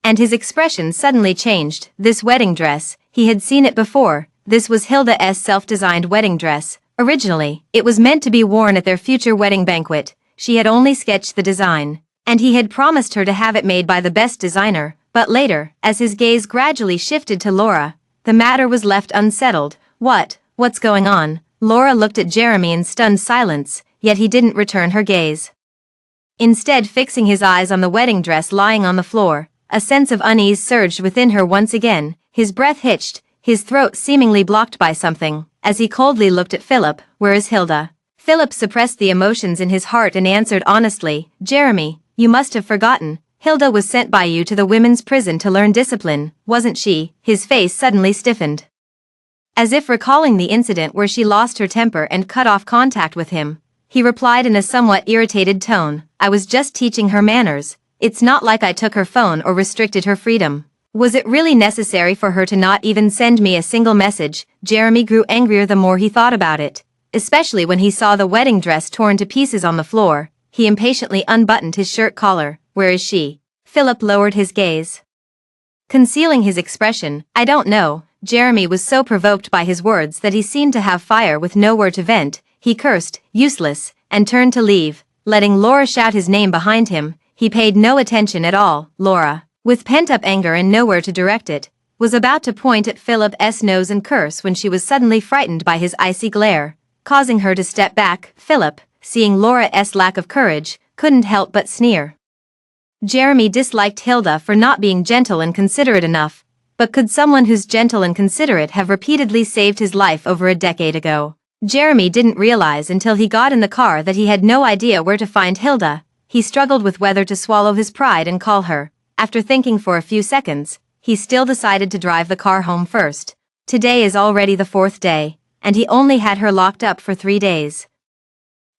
And his expression suddenly changed. This wedding dress, he had seen it before. This was Hilda's self-designed wedding dress. Originally, it was meant to be worn at their future wedding banquet. She had only sketched the design, and he had promised her to have it made by the best designer. But later, as his gaze gradually shifted to Laura, the matter was left unsettled. What's going on? Laura looked at Jeremy in stunned silence, yet he didn't return her gaze. Instead, fixing his eyes on the wedding dress lying on the floor, a sense of unease surged within her once again. His breath hitched, his throat seemingly blocked by something, as he coldly looked at Philip. Where is Hilda? Philip suppressed the emotions in his heart and answered honestly, Jeremy, you must have forgotten. Hilda was sent by you to the women's prison to learn discipline, wasn't she? His face suddenly stiffened, as if recalling the incident where she lost her temper and cut off contact with him. He replied in a somewhat irritated tone, I was just teaching her manners. It's not like I took her phone or restricted her freedom. Was it really necessary for her to not even send me a single message? Jeremy grew angrier the more he thought about it, especially when he saw the wedding dress torn to pieces on the floor. He impatiently unbuttoned his shirt collar. Where is she? Philip lowered his gaze, concealing his expression. I don't know. Jeremy was so provoked by his words that he seemed to have fire with nowhere to vent. He cursed, useless, and turned to leave, letting Laura shout his name behind him. He paid no attention at all. Laura, with pent-up anger and nowhere to direct it, was about to point at Philip's nose and curse when she was suddenly frightened by his icy glare, causing her to step back. Philip, seeing Laura's lack of courage, couldn't help but sneer. Jeremy disliked Hilda for not being gentle and considerate enough, but could someone who's gentle and considerate have repeatedly saved his life over a decade ago? Jeremy didn't realize until he got in the car that he had no idea where to find Hilda. He struggled with whether to swallow his pride and call her. After thinking for a few seconds, he still decided to drive the car home first. Today is already the 4th day, and he only had her locked up for 3 days.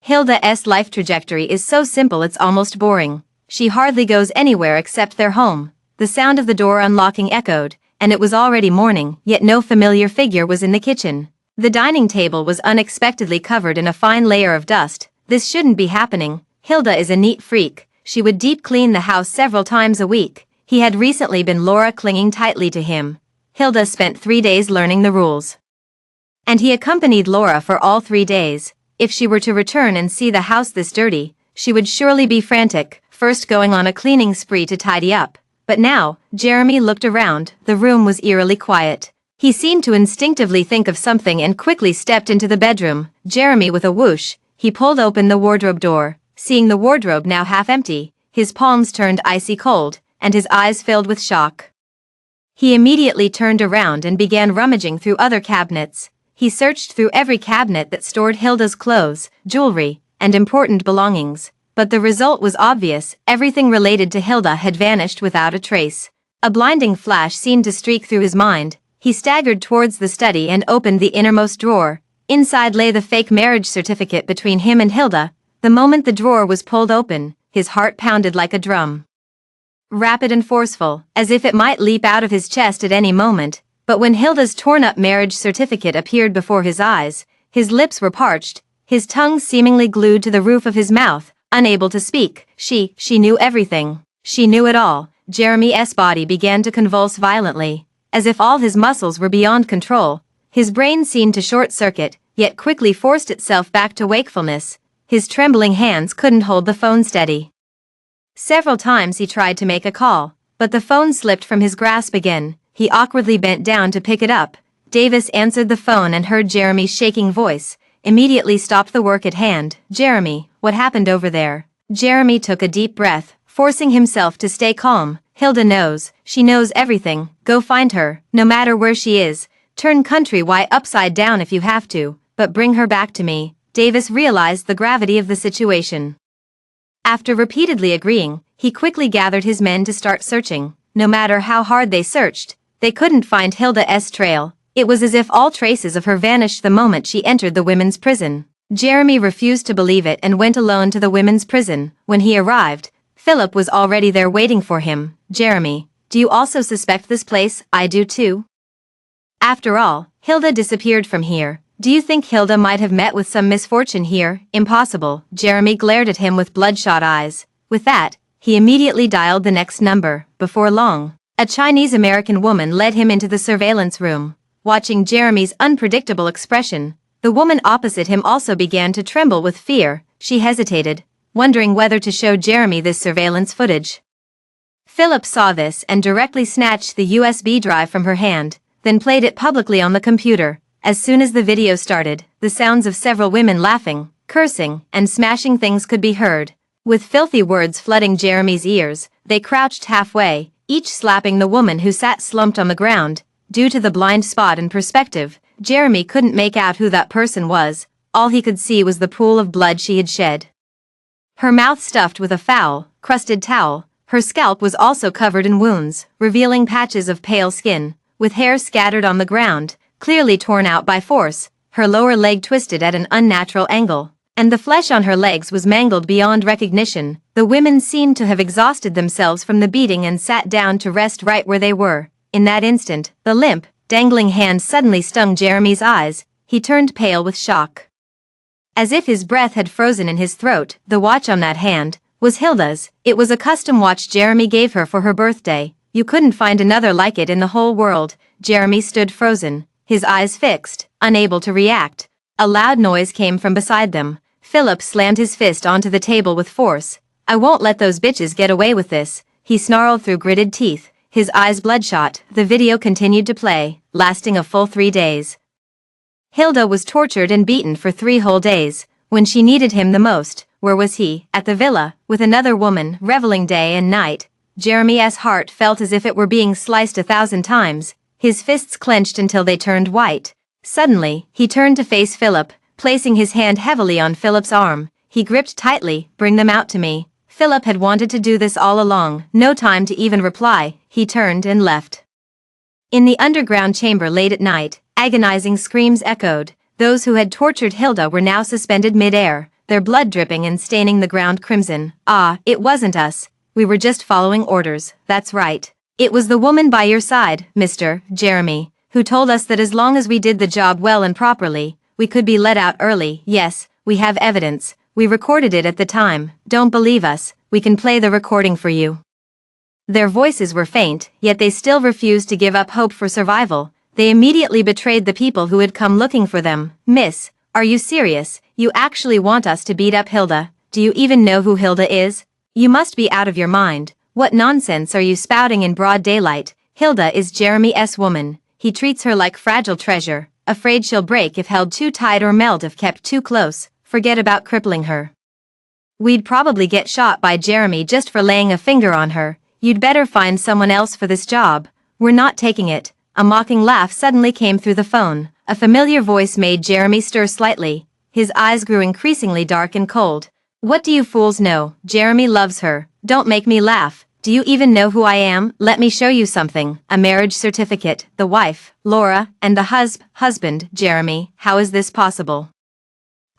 Hilda's life trajectory is so simple it's almost boring. She hardly goes anywhere except their home. The sound of the door unlocking echoed, and it was already morning, yet no familiar figure was in the kitchen. The dining table was unexpectedly covered in a fine layer of dust. This shouldn't be happening. Hilda is a neat freak. She would deep clean the house several times a week. He had recently been Laura clinging tightly to him. Hilda spent 3 days learning the rules, and he accompanied Laura for all 3 days. If she were to return and see the house this dirty, she would surely be frantic, first going on a cleaning spree to tidy up. But now, Jeremy looked around. The room was eerily quiet. He seemed to instinctively think of something and quickly stepped into the bedroom. Jeremy, with a whoosh, he pulled open the wardrobe door. Seeing the wardrobe now half empty, his palms turned icy cold, and his eyes filled with shock. He immediately turned around and began rummaging through other cabinets. He searched through every cabinet that stored Hilda's clothes, jewelry, and important belongings. But the result was obvious. Everything related to Hilda had vanished without a trace. A blinding flash seemed to streak through his mind. He staggered towards the study and opened the innermost drawer. Inside lay the fake marriage certificate between him and Hilda. The moment the drawer was pulled open, his heart pounded like a drum. Rapid and forceful, as if it might leap out of his chest at any moment. But when Hilda's torn-up marriage certificate appeared before his eyes, his lips were parched, his tongue seemingly glued to the roof of his mouth, unable to speak. She knew everything. She knew it all. Jeremy's body began to convulse violently, as if all his muscles were beyond control. His brain seemed to short-circuit, yet quickly forced itself back to wakefulness. His trembling hands couldn't hold the phone steady. Several times he tried to make a call, but the phone slipped from his grasp again. He awkwardly bent down to pick it up. Davis answered the phone and heard Jeremy's shaking voice, immediately stopped the work at hand. "Jeremy, what happened over there?" Jeremy took a deep breath, forcing himself to stay calm. "Hilda knows. She knows everything. Go find her, no matter where she is. Turn Country Y upside down if you have to, but bring her back to me." Davis realized the gravity of the situation. After repeatedly agreeing, he quickly gathered his men to start searching. No matter how hard they searched, they couldn't find Hilda's trail. It was as if all traces of her vanished the moment she entered the women's prison. Jeremy refused to believe it and went alone to the women's prison. When he arrived, Philip was already there waiting for him. "Jeremy, do you also suspect this place?" "I do too. After all, Hilda disappeared from here. Do you think Hilda might have met with some misfortune here?" "Impossible." Jeremy glared at him with bloodshot eyes. With that, he immediately dialed the next number. Before long, a Chinese-American woman led him into the surveillance room. Watching Jeremy's unpredictable expression, the woman opposite him also began to tremble with fear. She hesitated, wondering whether to show Jeremy this surveillance footage. Philip saw this and directly snatched the USB drive from her hand, then played it publicly on the computer. As soon as the video started, the sounds of several women laughing, cursing, and smashing things could be heard. With filthy words flooding Jeremy's ears, they crouched halfway, each slapping the woman who sat slumped on the ground. Due to the blind spot in perspective, Jeremy couldn't make out who that person was. All he could see was the pool of blood she had shed. Her mouth stuffed with a foul, crusted towel, her scalp was also covered in wounds, revealing patches of pale skin, with hair scattered on the ground, clearly torn out by force. Her lower leg twisted at an unnatural angle, and the flesh on her legs was mangled beyond recognition. The women seemed to have exhausted themselves from the beating and sat down to rest right where they were. In that instant, the limp, dangling hand suddenly stung Jeremy's eyes. He turned pale with shock. As if his breath had frozen in his throat, the watch on that hand was Hilda's. It was a custom watch Jeremy gave her for her birthday. You couldn't find another like it in the whole world. Jeremy stood frozen, his eyes fixed, unable to react. A loud noise came from beside them. Philip slammed his fist onto the table with force. "I won't let those bitches get away with this," he snarled through gritted teeth, his eyes bloodshot. The video continued to play, lasting a full 3 days. Hilda was tortured and beaten for 3 whole days. When she needed him the most, where was he? At the villa, with another woman, reveling day and night. Jeremy's heart felt as if it were being sliced 1,000 times. His fists clenched until they turned white. Suddenly, he turned to face Philip, placing his hand heavily on Philip's arm. He gripped tightly. "Bring them out to me." Philip had wanted to do this all along. No time to even reply, he turned and left. In the underground chamber late at night, agonizing screams echoed. Those who had tortured Hilda were now suspended mid-air, their blood dripping and staining the ground crimson. "Ah, it wasn't us. We were just following orders." "That's right. It was the woman by your side, Mr. Jeremy, who told us that as long as we did the job well and properly, we could be let out early." "Yes, we have evidence. We recorded it at the time. Don't believe us? We can play the recording for you." Their voices were faint, yet they still refused to give up hope for survival. They immediately betrayed the people who had come looking for them. "Miss, are you serious? You actually want us to beat up Hilda? Do you even know who Hilda is? You must be out of your mind. What nonsense are you spouting in broad daylight? Hilda is Jeremy's woman. He treats her like fragile treasure, afraid she'll break if held too tight or melt if kept too close. Forget about crippling her. We'd probably get shot by Jeremy just for laying a finger on her. You'd better find someone else for this job. We're not taking it." A mocking laugh suddenly came through the phone. A familiar voice made Jeremy stir slightly. His eyes grew increasingly dark and cold. "What do you fools know? Jeremy loves her. Don't make me laugh. Do you even know who I am? Let me show you something. A marriage certificate, the wife, Laura, and the husband, Jeremy. How is this possible?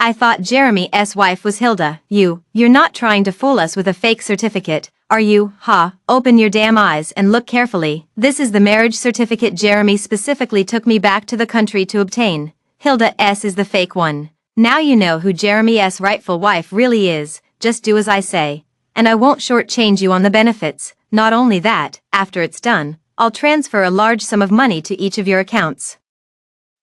I thought Jeremy's wife was Hilda. You're not trying to fool us with a fake certificate, are you? Ha, open your damn eyes and look carefully. This is the marriage certificate Jeremy specifically took me back to the country to obtain. Hilda S. is the fake one. Now you know who Jeremy S.'s rightful wife really is, just do as I say. And I won't shortchange you on the benefits. Not only that, after it's done, I'll transfer a large sum of money to each of your accounts.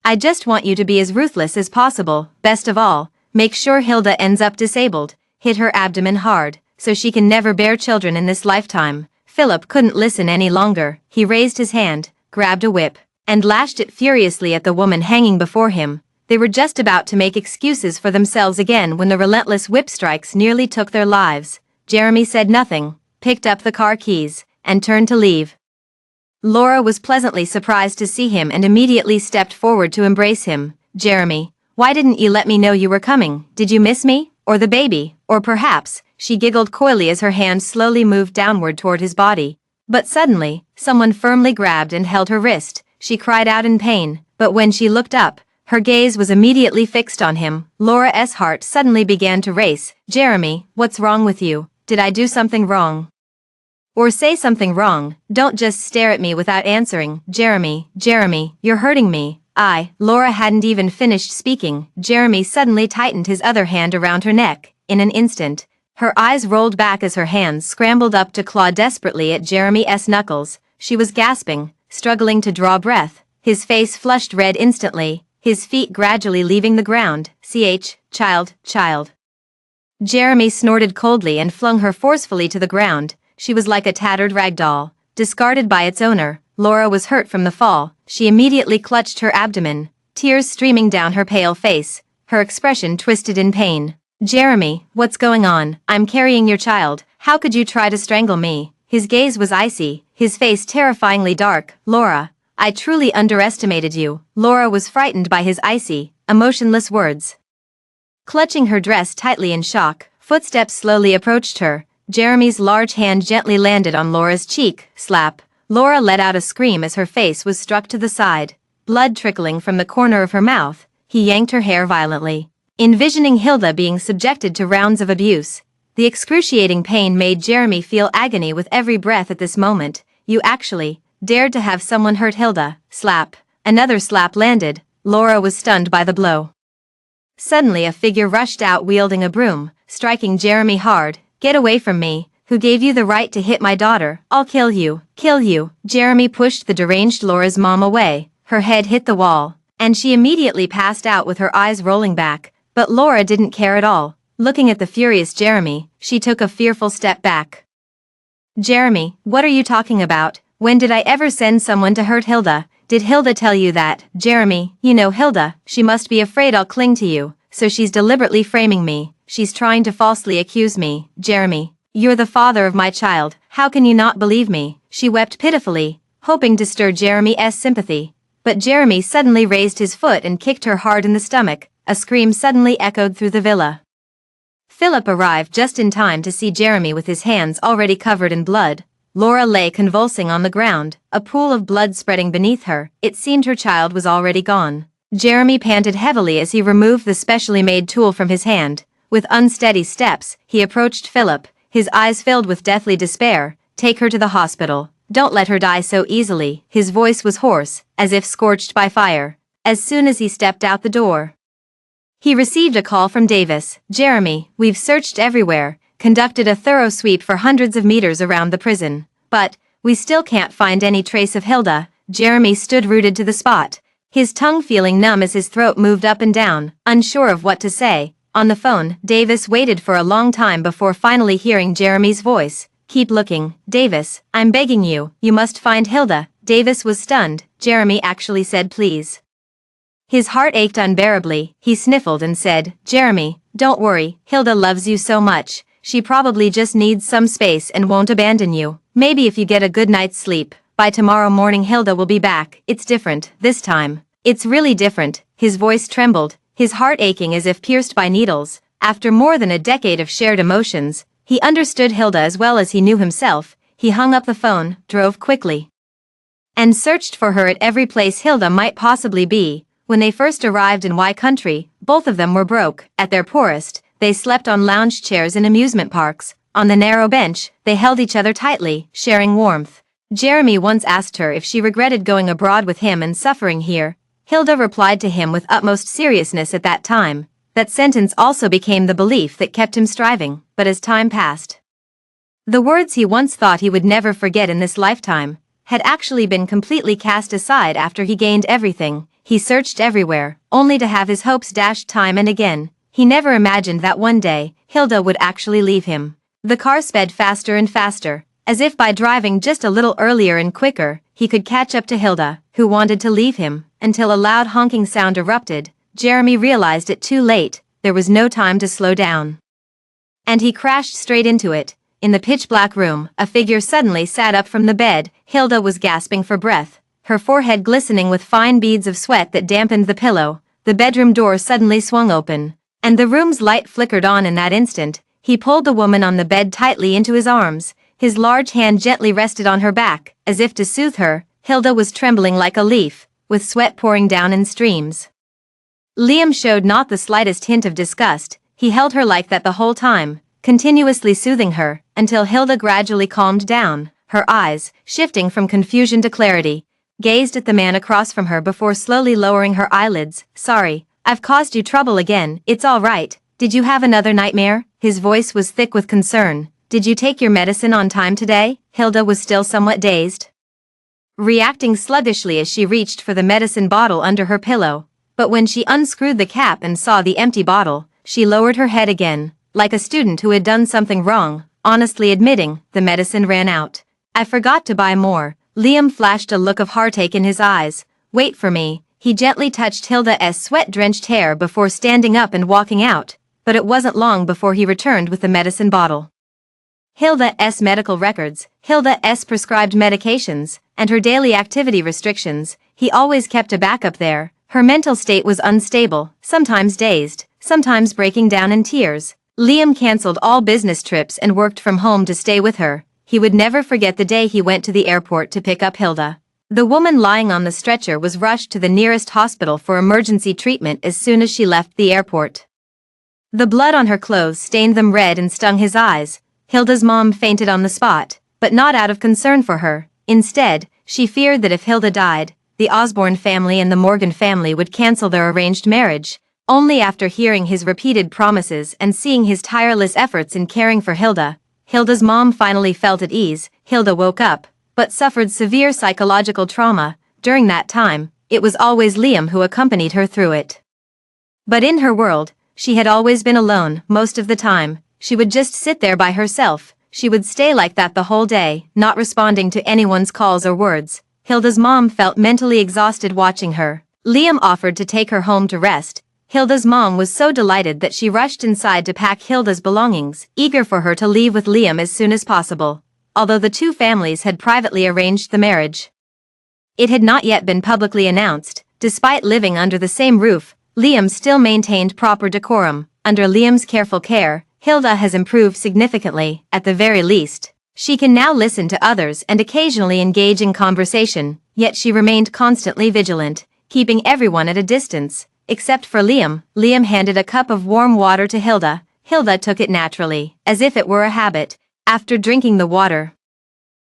I just want you to be as ruthless as possible. Best of all, make sure Hilda ends up disabled. Hit her abdomen hard, so she can never bear children in this lifetime. Philip couldn't listen any longer. He raised his hand, grabbed a whip, and lashed it furiously at the woman hanging before him. They were just about to make excuses for themselves again when the relentless whip strikes nearly took their lives. Jeremy said nothing, picked up the car keys, and turned to leave. Laura was pleasantly surprised to see him and immediately stepped forward to embrace him. Jeremy, why didn't you let me know you were coming? Did you miss me? Or the baby? Or perhaps, she giggled coyly as her hand slowly moved downward toward his body. But suddenly, someone firmly grabbed and held her wrist. She cried out in pain, but when she looked up, her gaze was immediately fixed on him. Laura's heart suddenly began to race. Jeremy, what's wrong with you? Did I do something wrong? Or say something wrong? Don't just stare at me without answering. Jeremy, you're hurting me. Laura hadn't even finished speaking. Jeremy suddenly tightened his other hand around her neck. In an instant, her eyes rolled back as her hands scrambled up to claw desperately at Jeremy's knuckles. She was gasping, struggling to draw breath. His face flushed red instantly, his feet gradually leaving the ground. Child. Jeremy snorted coldly and flung her forcefully to the ground. She was like a tattered rag doll, discarded by its owner. Laura was hurt from the fall. She immediately clutched her abdomen, tears streaming down her pale face, her expression twisted in pain. Jeremy, what's going on? I'm carrying your child. How could you try to strangle me? His gaze was icy, his face terrifyingly dark. Laura, I truly underestimated you. Laura was frightened by his icy, emotionless words. Clutching her dress tightly in shock, footsteps slowly approached her. Jeremy's large hand gently landed on Laura's cheek. Slap. Laura let out a scream as her face was struck to the side, blood trickling from the corner of her mouth. He yanked her hair violently. Envisioning Hilda being subjected to rounds of abuse, the excruciating pain made Jeremy feel agony with every breath at this moment. You actually dared to have someone hurt Hilda. Slap. Another slap landed. Laura was stunned by the blow. Suddenly a figure rushed out wielding a broom, striking Jeremy hard. Get away from me. Who gave you the right to hit my daughter? I'll kill you. Kill you. Jeremy pushed the deranged Laura's mom away. Her head hit the wall, and she immediately passed out with her eyes rolling back. But Laura didn't care at all. Looking at the furious Jeremy, she took a fearful step back. Jeremy, what are you talking about? When did I ever send someone to hurt Hilda? Did Hilda tell you that? Jeremy, you know Hilda, she must be afraid I'll cling to you, so she's deliberately framing me. She's trying to falsely accuse me. Jeremy, you're the father of my child. How can you not believe me? She wept pitifully, hoping to stir Jeremy's sympathy. But Jeremy suddenly raised his foot and kicked her hard in the stomach. A scream suddenly echoed through the villa. Philip arrived just in time to see Jeremy with his hands already covered in blood. Laura lay convulsing on the ground, a pool of blood spreading beneath her. It seemed her child was already gone. Jeremy panted heavily as he removed the specially made tool from his hand. With unsteady steps, he approached Philip, his eyes filled with deathly despair. Take her to the hospital. Don't let her die so easily. His voice was hoarse, as if scorched by fire. As soon as he stepped out the door, he received a call from Davis. Jeremy, we've searched everywhere, conducted a thorough sweep for hundreds of meters around the prison. But, we still can't find any trace of Hilda. Jeremy stood rooted to the spot, his tongue feeling numb as his throat moved up and down, unsure of what to say. On the phone, Davis waited for a long time before finally hearing Jeremy's voice. Keep looking, Davis, I'm begging you, you must find Hilda. Davis was stunned. Jeremy actually said please. His heart ached unbearably. He sniffled and said, Jeremy, don't worry, Hilda loves you so much. She probably just needs some space and won't abandon you. Maybe if you get a good night's sleep, by tomorrow morning Hilda will be back. It's different, this time. It's really different. His voice trembled, his heart aching as if pierced by needles. After more than a decade of shared emotions, he understood Hilda as well as he knew himself. He hung up the phone, drove quickly, and searched for her at every place Hilda might possibly be. When they first arrived in Y Country, both of them were broke. At their poorest, they slept on lounge chairs in amusement parks. On the narrow bench, they held each other tightly, sharing warmth. Jeremy once asked her if she regretted going abroad with him and suffering here. Hilda replied to him with utmost seriousness at that time. That sentence also became the belief that kept him striving, but as time passed, the words he once thought he would never forget in this lifetime had actually been completely cast aside after he gained everything. He searched everywhere, only to have his hopes dashed time and again. He never imagined that one day, Hilda would actually leave him. The car sped faster and faster, as if by driving just a little earlier and quicker, he could catch up to Hilda, who wanted to leave him, until a loud honking sound erupted. Jeremy realized it too late, there was no time to slow down. And he crashed straight into it. In the pitch-black room, a figure suddenly sat up from the bed. Hilda was gasping for breath, her forehead glistening with fine beads of sweat that dampened the pillow. The bedroom door suddenly swung open, and the room's light flickered on in that instant. He pulled the woman on the bed tightly into his arms. His large hand gently rested on her back, as if to soothe her. Hilda was trembling like a leaf, with sweat pouring down in streams. Liam showed not the slightest hint of disgust. He held her like that the whole time, continuously soothing her, until Hilda gradually calmed down. Her eyes, shifting from confusion to clarity, gazed at the man across from her before slowly lowering her eyelids. "Sorry, I've caused you trouble again." "It's all right. Did you have another nightmare?" His voice was thick with concern. "Did you take your medicine on time today?" Hilda was still somewhat dazed, reacting sluggishly as she reached for the medicine bottle under her pillow. But when she unscrewed the cap and saw the empty bottle, she lowered her head again, like a student who had done something wrong, honestly admitting, "The medicine ran out. I forgot to buy more." Liam flashed a look of heartache in his eyes. "Wait for me." He gently touched Hilda's sweat-drenched hair before standing up and walking out, but it wasn't long before he returned with the medicine bottle. Hilda's medical records, Hilda's prescribed medications, and her daily activity restrictions. He always kept a backup there. Her mental state was unstable, sometimes dazed, sometimes breaking down in tears. Liam cancelled all business trips and worked from home to stay with her. He would never forget the day he went to the airport to pick up Hilda. The woman lying on the stretcher was rushed to the nearest hospital for emergency treatment as soon as she left the airport. The blood on her clothes stained them red and stung his eyes. Hilda's mom fainted on the spot, but not out of concern for her. Instead, she feared that if Hilda died, the Osborne family and the Morgan family would cancel their arranged marriage. Only after hearing his repeated promises and seeing his tireless efforts in caring for Hilda, Hilda's mom finally felt at ease. Hilda woke up, but suffered severe psychological trauma. During that time, it was always Liam who accompanied her through it. But in her world, she had always been alone. Most of the time, she would just sit there by herself. She would stay like that the whole day, not responding to anyone's calls or words. Hilda's mom felt mentally exhausted watching her. Liam offered to take her home to rest. Hilda's mom was so delighted that she rushed inside to pack Hilda's belongings, eager for her to leave with Liam as soon as possible. Although the two families had privately arranged the marriage, it had not yet been publicly announced. Despite living under the same roof, Liam still maintained proper decorum. Under Liam's careful care, Hilda has improved significantly. At the very least, she can now listen to others and occasionally engage in conversation, yet she remained constantly vigilant, keeping everyone at a distance, except for Liam. Liam handed a cup of warm water to Hilda. Hilda took it naturally, as if it were a habit. After drinking the water,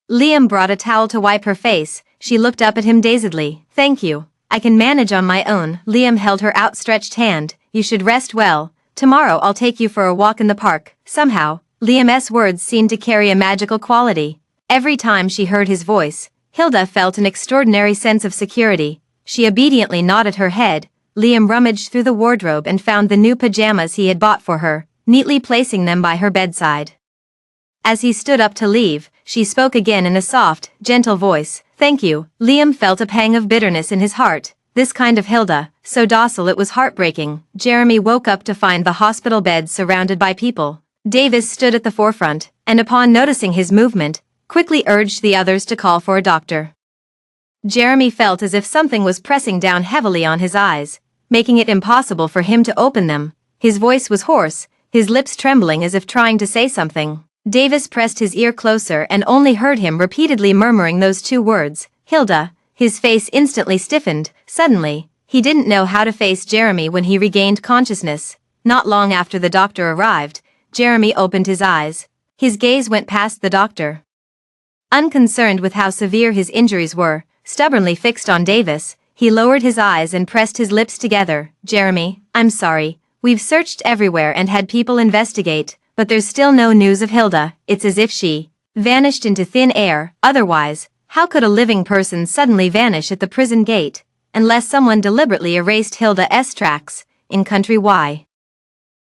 Liam brought a towel to wipe her face. She looked up at him dazedly. "Thank you. I can manage on my own." Liam held her outstretched hand. "You should rest well. Tomorrow I'll take you for a walk in the park." Somehow, Liam's words seemed to carry a magical quality. Every time she heard his voice, Hilda felt an extraordinary sense of security. She obediently nodded her head. Liam rummaged through the wardrobe and found the new pajamas he had bought for her, neatly placing them by her bedside. As he stood up to leave, she spoke again in a soft, gentle voice. "Thank you." Liam felt a pang of bitterness in his heart. This kind of Hilda, so docile it was heartbreaking. Jeremy woke up to find the hospital bed surrounded by people. Davis stood at the forefront, and upon noticing his movement, quickly urged the others to call for a doctor. Jeremy felt as if something was pressing down heavily on his eyes, making it impossible for him to open them. His voice was hoarse, his lips trembling as if trying to say something. Davis pressed his ear closer and only heard him repeatedly murmuring those two words, "Hilda." His face instantly stiffened. Suddenly, he didn't know how to face Jeremy when he regained consciousness. Not long after the doctor arrived, Jeremy opened his eyes. His gaze went past the doctor, unconcerned with how severe his injuries were, stubbornly fixed on Davis. He lowered his eyes and pressed his lips together. Jeremy, I'm sorry. We've searched everywhere and had people investigate, but there's still no news of Hilda. It's as if she vanished into thin air. Otherwise, how could a living person suddenly vanish at the prison gate, unless someone deliberately erased Hilda's tracks in country Y?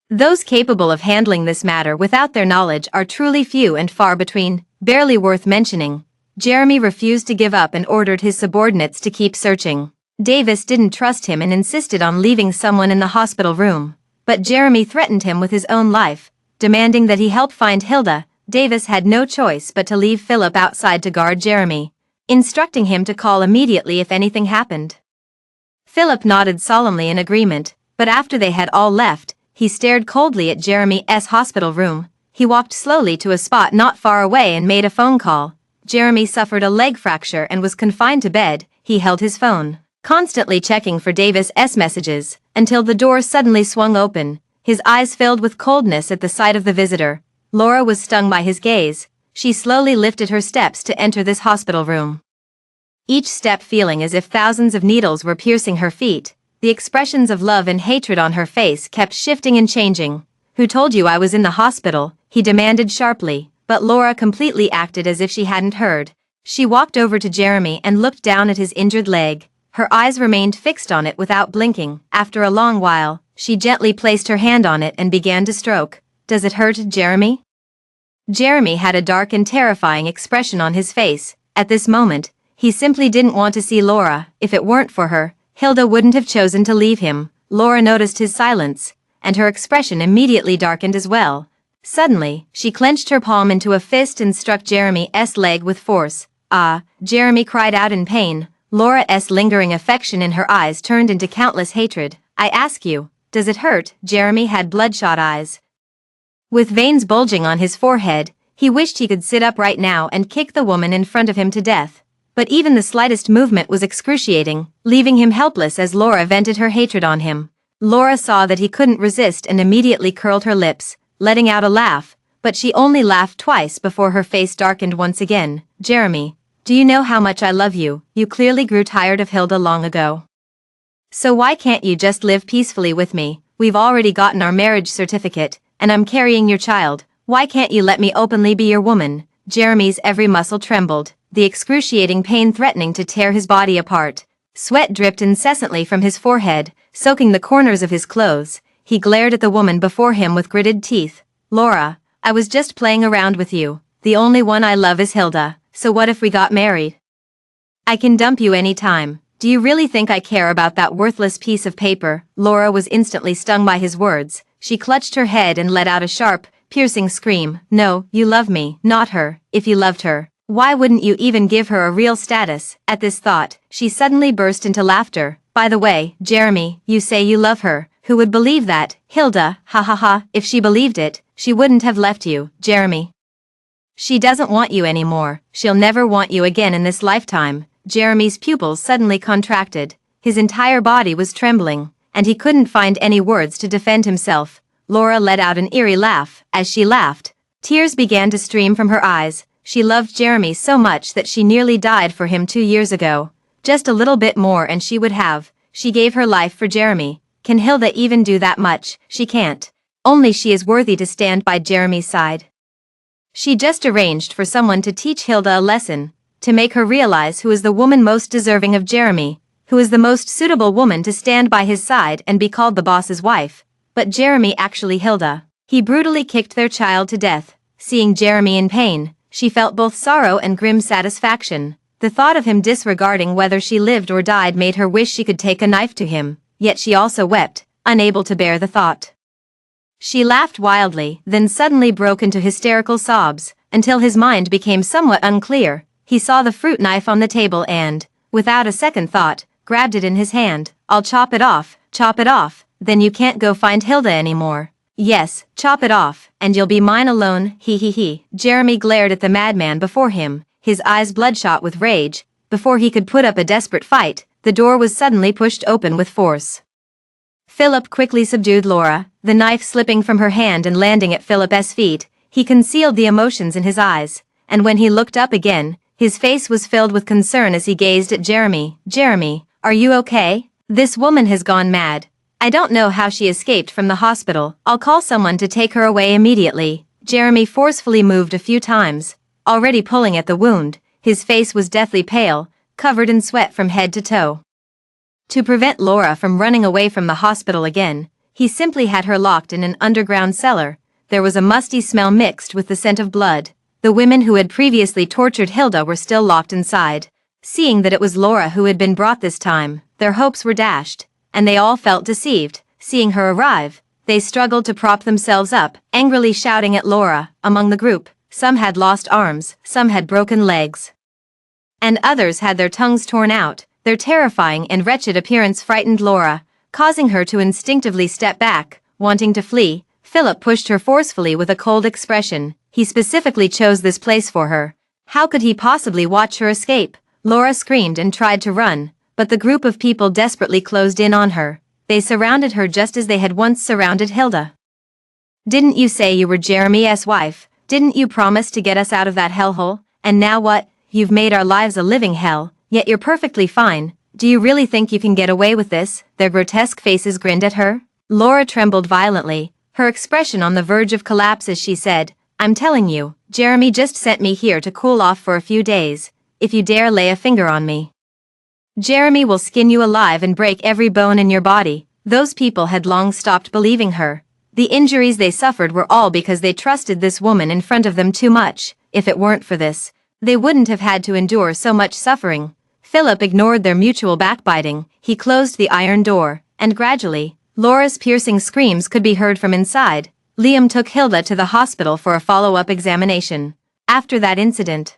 Those capable of handling this matter without their knowledge are truly few and far between, barely worth mentioning. Jeremy refused to give up and ordered his subordinates to keep searching. Davis didn't trust him and insisted on leaving someone in the hospital room, but Jeremy threatened him with his own life, demanding that he help find Hilda. Davis had no choice but to leave Philip outside to guard Jeremy, instructing him to call immediately if anything happened. Philip nodded solemnly in agreement, but after they had all left, he stared coldly at Jeremy's hospital room. He walked slowly to a spot not far away and made a phone call. Jeremy suffered a leg fracture and was confined to bed. He held his phone, constantly checking for Davis's messages, until the door suddenly swung open. His eyes filled with coldness at the sight of the visitor. Laura was stung by his gaze. She slowly lifted her steps to enter this hospital room, each step feeling as if thousands of needles were piercing her feet. The expressions of love and hatred on her face kept shifting and changing. "Who told you I was in the hospital?" he demanded sharply, but Laura completely acted as if she hadn't heard. She walked over to Jeremy and looked down at his injured leg. Her eyes remained fixed on it without blinking. After a long while, she gently placed her hand on it and began to stroke. "Does it hurt, Jeremy?" Jeremy had a dark and terrifying expression on his face. At this moment, he simply didn't want to see Laura. If it weren't for her, Hilda wouldn't have chosen to leave him. Laura noticed his silence, and her expression immediately darkened as well. Suddenly, she clenched her palm into a fist and struck Jeremy's leg with force. "Ah!" Jeremy cried out in pain. Laura's lingering affection in her eyes turned into countless hatred. "I ask you, does it hurt?" Jeremy had bloodshot eyes, with veins bulging on his forehead. He wished he could sit up right now and kick the woman in front of him to death. But even the slightest movement was excruciating, leaving him helpless as Laura vented her hatred on him. Laura saw that he couldn't resist and immediately curled her lips, letting out a laugh, but she only laughed twice before her face darkened once again. "Jeremy, do you know how much I love you? You clearly grew tired of Hilda long ago. So why can't you just live peacefully with me? We've already gotten our marriage certificate, and I'm carrying your child. Why can't you let me openly be your woman?" Jeremy's every muscle trembled, the excruciating pain threatening to tear his body apart. Sweat dripped incessantly from his forehead, soaking the corners of his clothes. He glared at the woman before him with gritted teeth. "Laura, I was just playing around with you. The only one I love is Hilda, so what if we got married? I can dump you any time. Do you really think I care about that worthless piece of paper?" Laura was instantly stung by his words. She clutched her head and let out a sharp, piercing scream. "No, you love me, not her. If you loved her, why wouldn't you even give her a real status?" At this thought, she suddenly burst into laughter. "By the way, Jeremy, you say you love her. Who would believe that? Hilda, ha ha ha. If she believed it, she wouldn't have left you, Jeremy. She doesn't want you anymore. She'll never want you again in this lifetime." Jeremy's pupils suddenly contracted. His entire body was trembling, and he couldn't find any words to defend himself. Laura let out an eerie laugh. As she laughed, tears began to stream from her eyes. She loved Jeremy so much that she nearly died for him 2 years ago. Just a little bit more and she would have. She gave her life for Jeremy. Can Hilda even do that much? She can't. Only she is worthy to stand by Jeremy's side. She just arranged for someone to teach Hilda a lesson, to make her realize who is the woman most deserving of Jeremy, who is the most suitable woman to stand by his side and be called the boss's wife. But Jeremy actually Hilda. He brutally kicked their child to death. Seeing Jeremy in pain, she felt both sorrow and grim satisfaction. The thought of him disregarding whether she lived or died made her wish she could take a knife to him, yet she also wept, unable to bear the thought. She laughed wildly, then suddenly broke into hysterical sobs, until his mind became somewhat unclear. He saw the fruit knife on the table and, without a second thought, grabbed it in his hand. "I'll chop it off, then you can't go find Hilda anymore." "Yes, chop it off, and you'll be mine alone, he he he." Jeremy glared at the madman before him, his eyes bloodshot with rage. Before he could put up a desperate fight, the door was suddenly pushed open with force. Philip quickly subdued Laura, the knife slipping from her hand and landing at Philip's feet. He concealed the emotions in his eyes, and when he looked up again, his face was filled with concern as he gazed at Jeremy. "Jeremy, Are you okay? This woman has gone mad. I don't know how she escaped from the hospital. I'll call someone to take her away immediately. Jeremy forcefully moved a few times, already pulling at the wound. His face was deathly pale, covered in sweat from head to toe. To prevent Laura from running away from the hospital again, he simply had her locked in an underground cellar. There was a musty smell mixed with the scent of blood. The women who had previously tortured Hilda were still locked inside. Seeing that it was Laura who had been brought this time, their hopes were dashed, and they all felt deceived. Seeing her arrive, they struggled to prop themselves up, angrily shouting at Laura. Among the group, some had lost arms, some had broken legs, and others had their tongues torn out. Their terrifying and wretched appearance frightened Laura, causing her to instinctively step back, wanting to flee. Philip pushed her forcefully with a cold expression. He specifically chose this place for her. How could he possibly watch her escape? Laura screamed and tried to run, but the group of people desperately closed in on her. They surrounded her just as they had once surrounded Hilda. Didn't you say you were Jeremy's wife? Didn't you promise to get us out of that hellhole? And now what? You've made our lives a living hell, yet you're perfectly fine. Do you really think you can get away with this? Their grotesque faces grinned at her. Laura trembled violently, her expression on the verge of collapse as she said, I'm telling you, Jeremy just sent me here to cool off for a few days. If you dare lay a finger on me, Jeremy will skin you alive and break every bone in your body. Those people had long stopped believing her. The injuries they suffered were all because they trusted this woman in front of them too much. If it weren't for this, they wouldn't have had to endure so much suffering. Philip ignored their mutual backbiting. He closed the iron door, and gradually, Laura's piercing screams could be heard from inside. Liam took Hilda to the hospital for a follow-up examination. After that incident,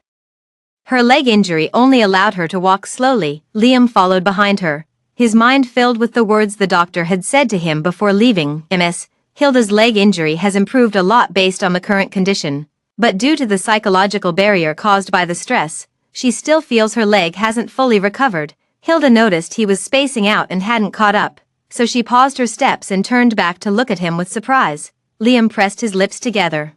her leg injury only allowed her to walk slowly. Liam followed behind her, his mind filled with the words the doctor had said to him before leaving. Ms. Hilda's leg injury has improved a lot based on the current condition, but due to the psychological barrier caused by the stress, she still feels her leg hasn't fully recovered. Hilda noticed he was spacing out and hadn't caught up, so she paused her steps and turned back to look at him with surprise. Liam pressed his lips together,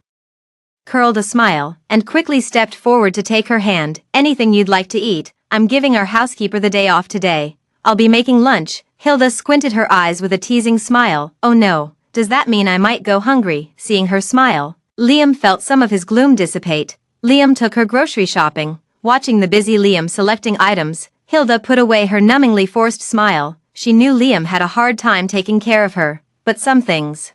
curled a smile, and quickly stepped forward to take her hand. Anything you'd like to eat? I'm giving our housekeeper the day off today. I'll be making lunch. Hilda squinted her eyes with a teasing smile. Oh no, does that mean I might go hungry? Seeing her smile, Liam felt some of his gloom dissipate. Liam took her grocery shopping. Watching the busy Liam selecting items, Hilda put away her numbingly forced smile. She knew Liam had a hard time taking care of her, but some things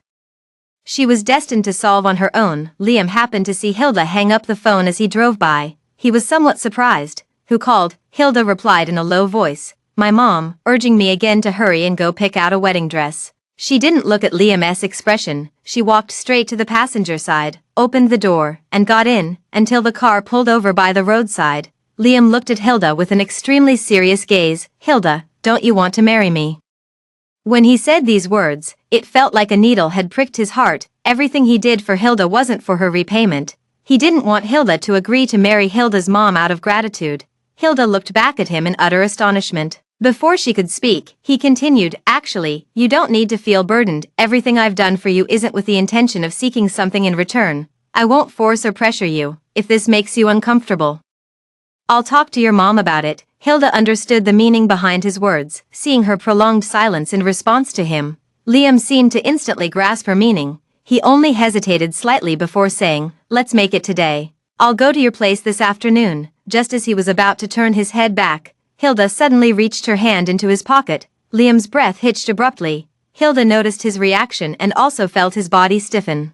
she was destined to solve on her own. Liam happened to see Hilda hang up the phone as he drove by. He was somewhat surprised. Who called? Hilda replied in a low voice. My mom, urging me again to hurry and go pick out a wedding dress. She didn't look at Liam's expression. She walked straight to the passenger side, opened the door, and got in, until the car pulled over by the roadside. Liam looked at Hilda with an extremely serious gaze. Hilda, don't you want to marry me? When he said these words, it felt like a needle had pricked his heart. Everything he did for Hilda wasn't for her repayment. He didn't want Hilda to agree to marry Hilda's mom out of gratitude. Hilda looked back at him in utter astonishment. Before she could speak, he continued, actually, you don't need to feel burdened. Everything I've done for you isn't with the intention of seeking something in return. I won't force or pressure you, if this makes you uncomfortable. I'll talk to your mom about it. Hilda understood the meaning behind his words. Seeing her prolonged silence in response to him, Liam seemed to instantly grasp her meaning. He only hesitated slightly before saying, let's make it today. I'll go to your place this afternoon. Just as he was about to turn his head back, Hilda suddenly reached her hand into his pocket. Liam's breath hitched abruptly. Hilda noticed his reaction and also felt his body stiffen.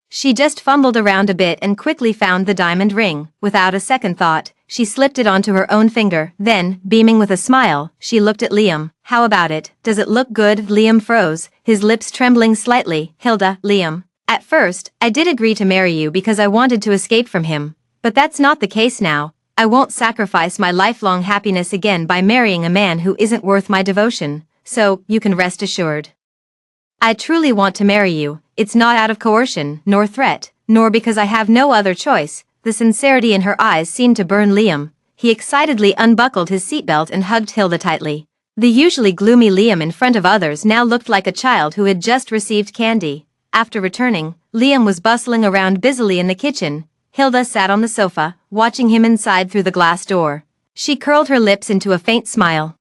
She just fumbled around a bit and quickly found the diamond ring. Without a second thought, she slipped it onto her own finger. Then, beaming with a smile, she looked at Liam. How about it? Does it look good? Liam froze, his lips trembling slightly. Hilda, Liam. At first, I did agree to marry you because I wanted to escape from him. But that's not the case now. I won't sacrifice my lifelong happiness again by marrying a man who isn't worth my devotion. So, you can rest assured. I truly want to marry you. It's not out of coercion, nor threat, nor because I have no other choice. The sincerity in her eyes seemed to burn Liam. He excitedly unbuckled his seatbelt and hugged Hilda tightly. The usually gloomy Liam in front of others now looked like a child who had just received candy. After returning, Liam was bustling around busily in the kitchen. Hilda sat on the sofa, watching him inside through the glass door. She curled her lips into a faint smile.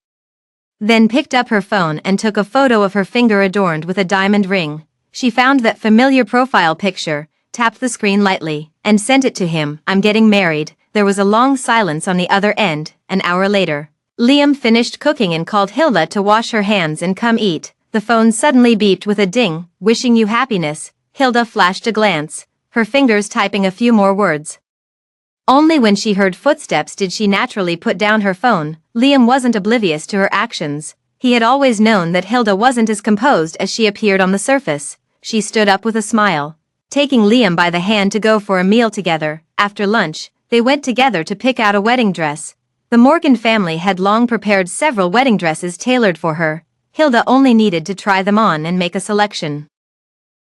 then picked up her phone and took a photo of her finger adorned with a diamond ring. She found that familiar profile picture, tapped the screen lightly, and sent it to him. "I'm getting married." There was a long silence on the other end. An hour later, Liam finished cooking and called Hilda to wash her hands and come eat. The phone suddenly beeped with a ding. "Wishing you happiness." Hilda flashed a glance, her fingers typing a few more words. Only when she heard footsteps did she naturally put down her phone. Liam wasn't oblivious to her actions. He had always known that Hilda wasn't as composed as she appeared on the surface. She stood up with a smile, taking Liam by the hand to go for a meal together. After lunch, they went together to pick out a wedding dress. The Morgan family had long prepared several wedding dresses tailored for her. Hilda only needed to try them on and make a selection.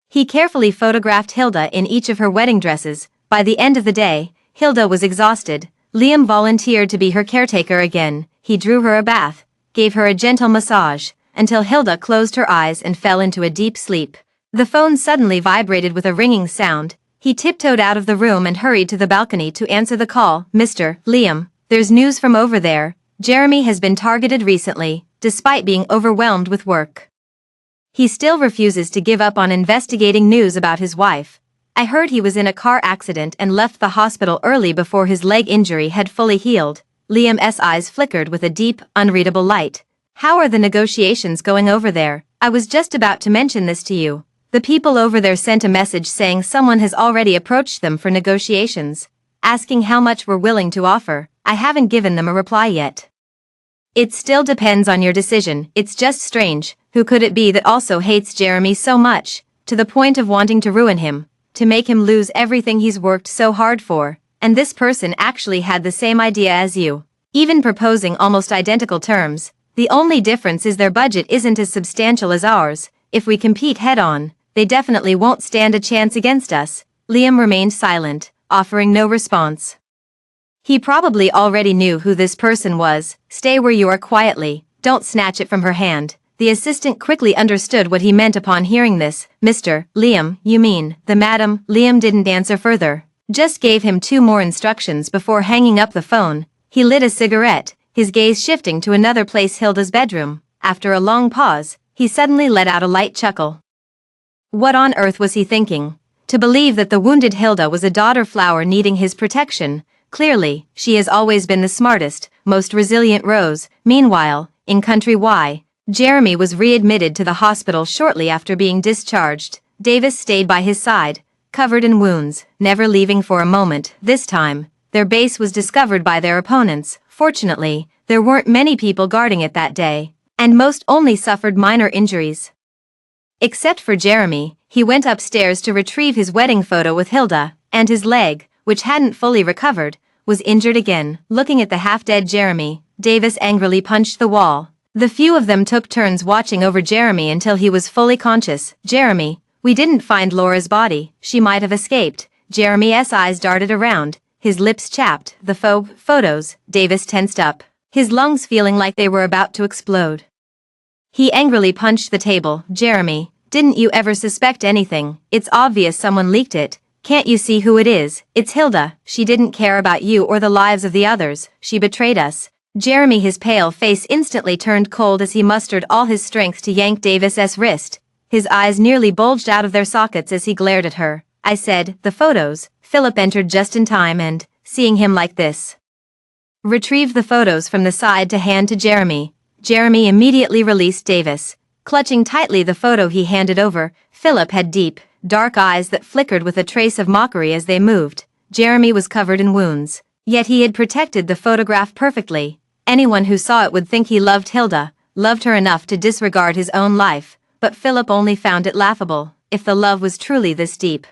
He carefully photographed Hilda in each of her wedding dresses. By the end of the day, Hilda was exhausted. Liam volunteered to be her caretaker again. He drew her a bath, gave her a gentle massage, until Hilda closed her eyes and fell into a deep sleep. The phone suddenly vibrated with a ringing sound. He tiptoed out of the room and hurried to the balcony to answer the call. "Mr. Liam, there's news from over there. Jeremy has been targeted recently, despite being overwhelmed with work. He still refuses to give up on investigating news about his wife. I heard he was in a car accident and left the hospital early before his leg injury had fully healed." Liam's eyes flickered with a deep, unreadable light. "How are the negotiations going over there? I was just about to mention this to you. The people over there sent a message saying someone has already approached them for negotiations, asking how much we're willing to offer. I haven't given them a reply yet. It still depends on your decision. It's just strange. Who could it be that also hates Jeremy so much, to the point of wanting to ruin him, to make him lose everything he's worked so hard for? And this person actually had the same idea as you, even proposing almost identical terms. The only difference is their budget isn't as substantial as ours. If we compete head-on, they definitely won't stand a chance against us." Liam remained silent, offering no response. He probably already knew who this person was. "Stay where you are quietly, don't snatch it from her hand." The assistant quickly understood what he meant upon hearing this. "Mr. Liam, you mean, the madam?" Liam didn't answer further, just gave him 2 more instructions before hanging up the phone. He lit a cigarette, his gaze shifting to another place, Hilda's bedroom. After a long pause, he suddenly let out a light chuckle. What on earth was he thinking? To believe that the wounded Hilda was a daughter flower needing his protection. Clearly, she has always been the smartest, most resilient Rose. Meanwhile, in Country Y, Jeremy was readmitted to the hospital shortly after being discharged. Davis stayed by his side, covered in wounds, never leaving for a moment. This time, their base was discovered by their opponents. Fortunately, there weren't many people guarding it that day, and most only suffered minor injuries. Except for Jeremy, he went upstairs to retrieve his wedding photo with Hilda, and his leg, which hadn't fully recovered, was injured again. Looking at the half-dead Jeremy, Davis angrily punched the wall. The few of them took turns watching over Jeremy until he was fully conscious. "Jeremy, we didn't find Laura's body. She might have escaped." Jeremy's eyes darted around, his lips chapped. "The photos." Davis tensed up, his lungs feeling like they were about to explode. He angrily punched the table. "Jeremy, didn't you ever suspect anything? It's obvious someone leaked it. Can't you see who it is? It's Hilda. She didn't care about you or the lives of the others. She betrayed us." Jeremy, his pale face instantly turned cold as he mustered all his strength to yank Davis's wrist. His eyes nearly bulged out of their sockets as he glared at her. "I said, the photos." Philip entered just in time and, seeing him like this, retrieved the photos from the side to hand to Jeremy. Jeremy immediately released Davis, clutching tightly the photo he handed over. Philip had deep, dark eyes that flickered with a trace of mockery as they moved. Jeremy was covered in wounds, yet he had protected the photograph perfectly. Anyone who saw it would think he loved Hilda, loved her enough to disregard his own life, but Philip only found it laughable. If the love was truly this deep,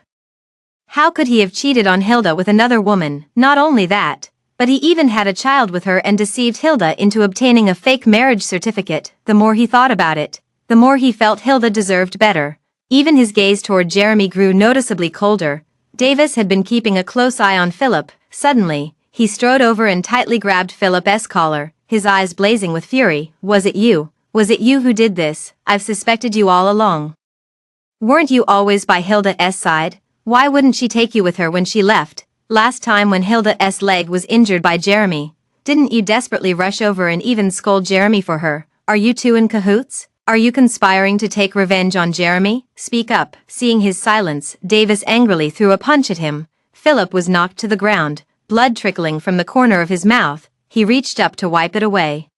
how could he have cheated on Hilda with another woman? Not only that, but he even had a child with her and deceived Hilda into obtaining a fake marriage certificate. The more he thought about it, the more he felt Hilda deserved better. Even his gaze toward Jeremy grew noticeably colder. Davis had been keeping a close eye on Philip. Suddenly, he strode over and tightly grabbed Philip's collar, his eyes blazing with fury. "Was it you? Was it you who did this? I've suspected you all along. Weren't you always by Hilda's side? Why wouldn't she take you with her when she left? Last time when Hilda's leg was injured by Jeremy, didn't you desperately rush over and even scold Jeremy for her? Are you two in cahoots? Are you conspiring to take revenge on Jeremy? Speak up. Seeing his silence, Davis angrily threw a punch at him. Philip was knocked to the ground, blood trickling from the corner of his mouth. He reached up to wipe it away.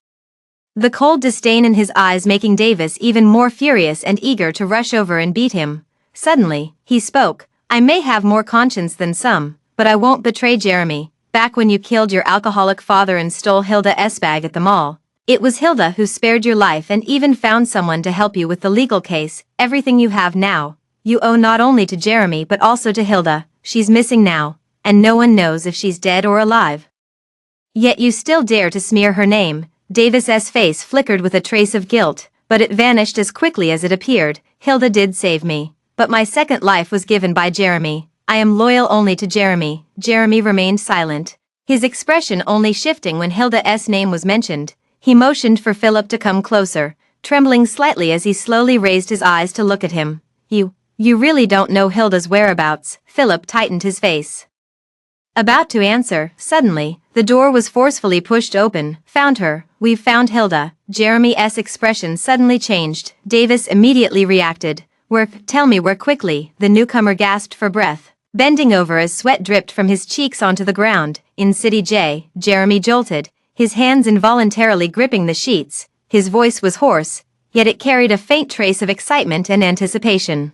The cold disdain in his eyes making Davis even more furious and eager to rush over and beat him. Suddenly, he spoke. I may have more conscience than some, but I won't betray Jeremy. Back when you killed your alcoholic father and stole Hilda's bag at the mall, it was Hilda who spared your life and even found someone to help you with the legal case. Everything you have now, you owe not only to Jeremy but also to Hilda. She's missing now, and no one knows if she's dead or alive. Yet you still dare to smear her name. Davis's face flickered with a trace of guilt, but it vanished as quickly as it appeared. Hilda did save me, but my second life was given by Jeremy. I am loyal only to Jeremy. Jeremy remained silent, his expression only shifting when Hilda's name was mentioned. He motioned for Philip to come closer, trembling slightly as he slowly raised his eyes to look at him. You really don't know Hilda's whereabouts? Philip tightened his face. About to answer, suddenly, the door was forcefully pushed open. Found her. We've found Hilda. Jeremy's expression suddenly changed. Davis immediately reacted. Where? Tell me where quickly. The newcomer gasped for breath, bending over as sweat dripped from his cheeks onto the ground. In City J. Jeremy jolted, his hands involuntarily gripping the sheets. His voice was hoarse, yet it carried a faint trace of excitement and anticipation.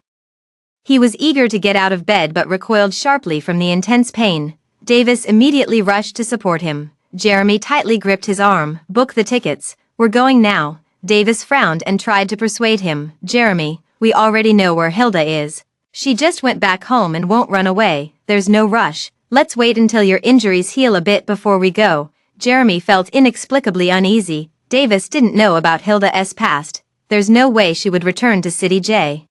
He was eager to get out of bed but recoiled sharply from the intense pain. Davis immediately rushed to support him. Jeremy tightly gripped his arm. Book the tickets. We're going now. Davis frowned and tried to persuade him. Jeremy, we already know where Hilda is. She just went back home and won't run away. There's no rush. Let's wait until your injuries heal a bit before we go. Jeremy felt inexplicably uneasy. Davis didn't know about Hilda's past. There's no way she would return to City J.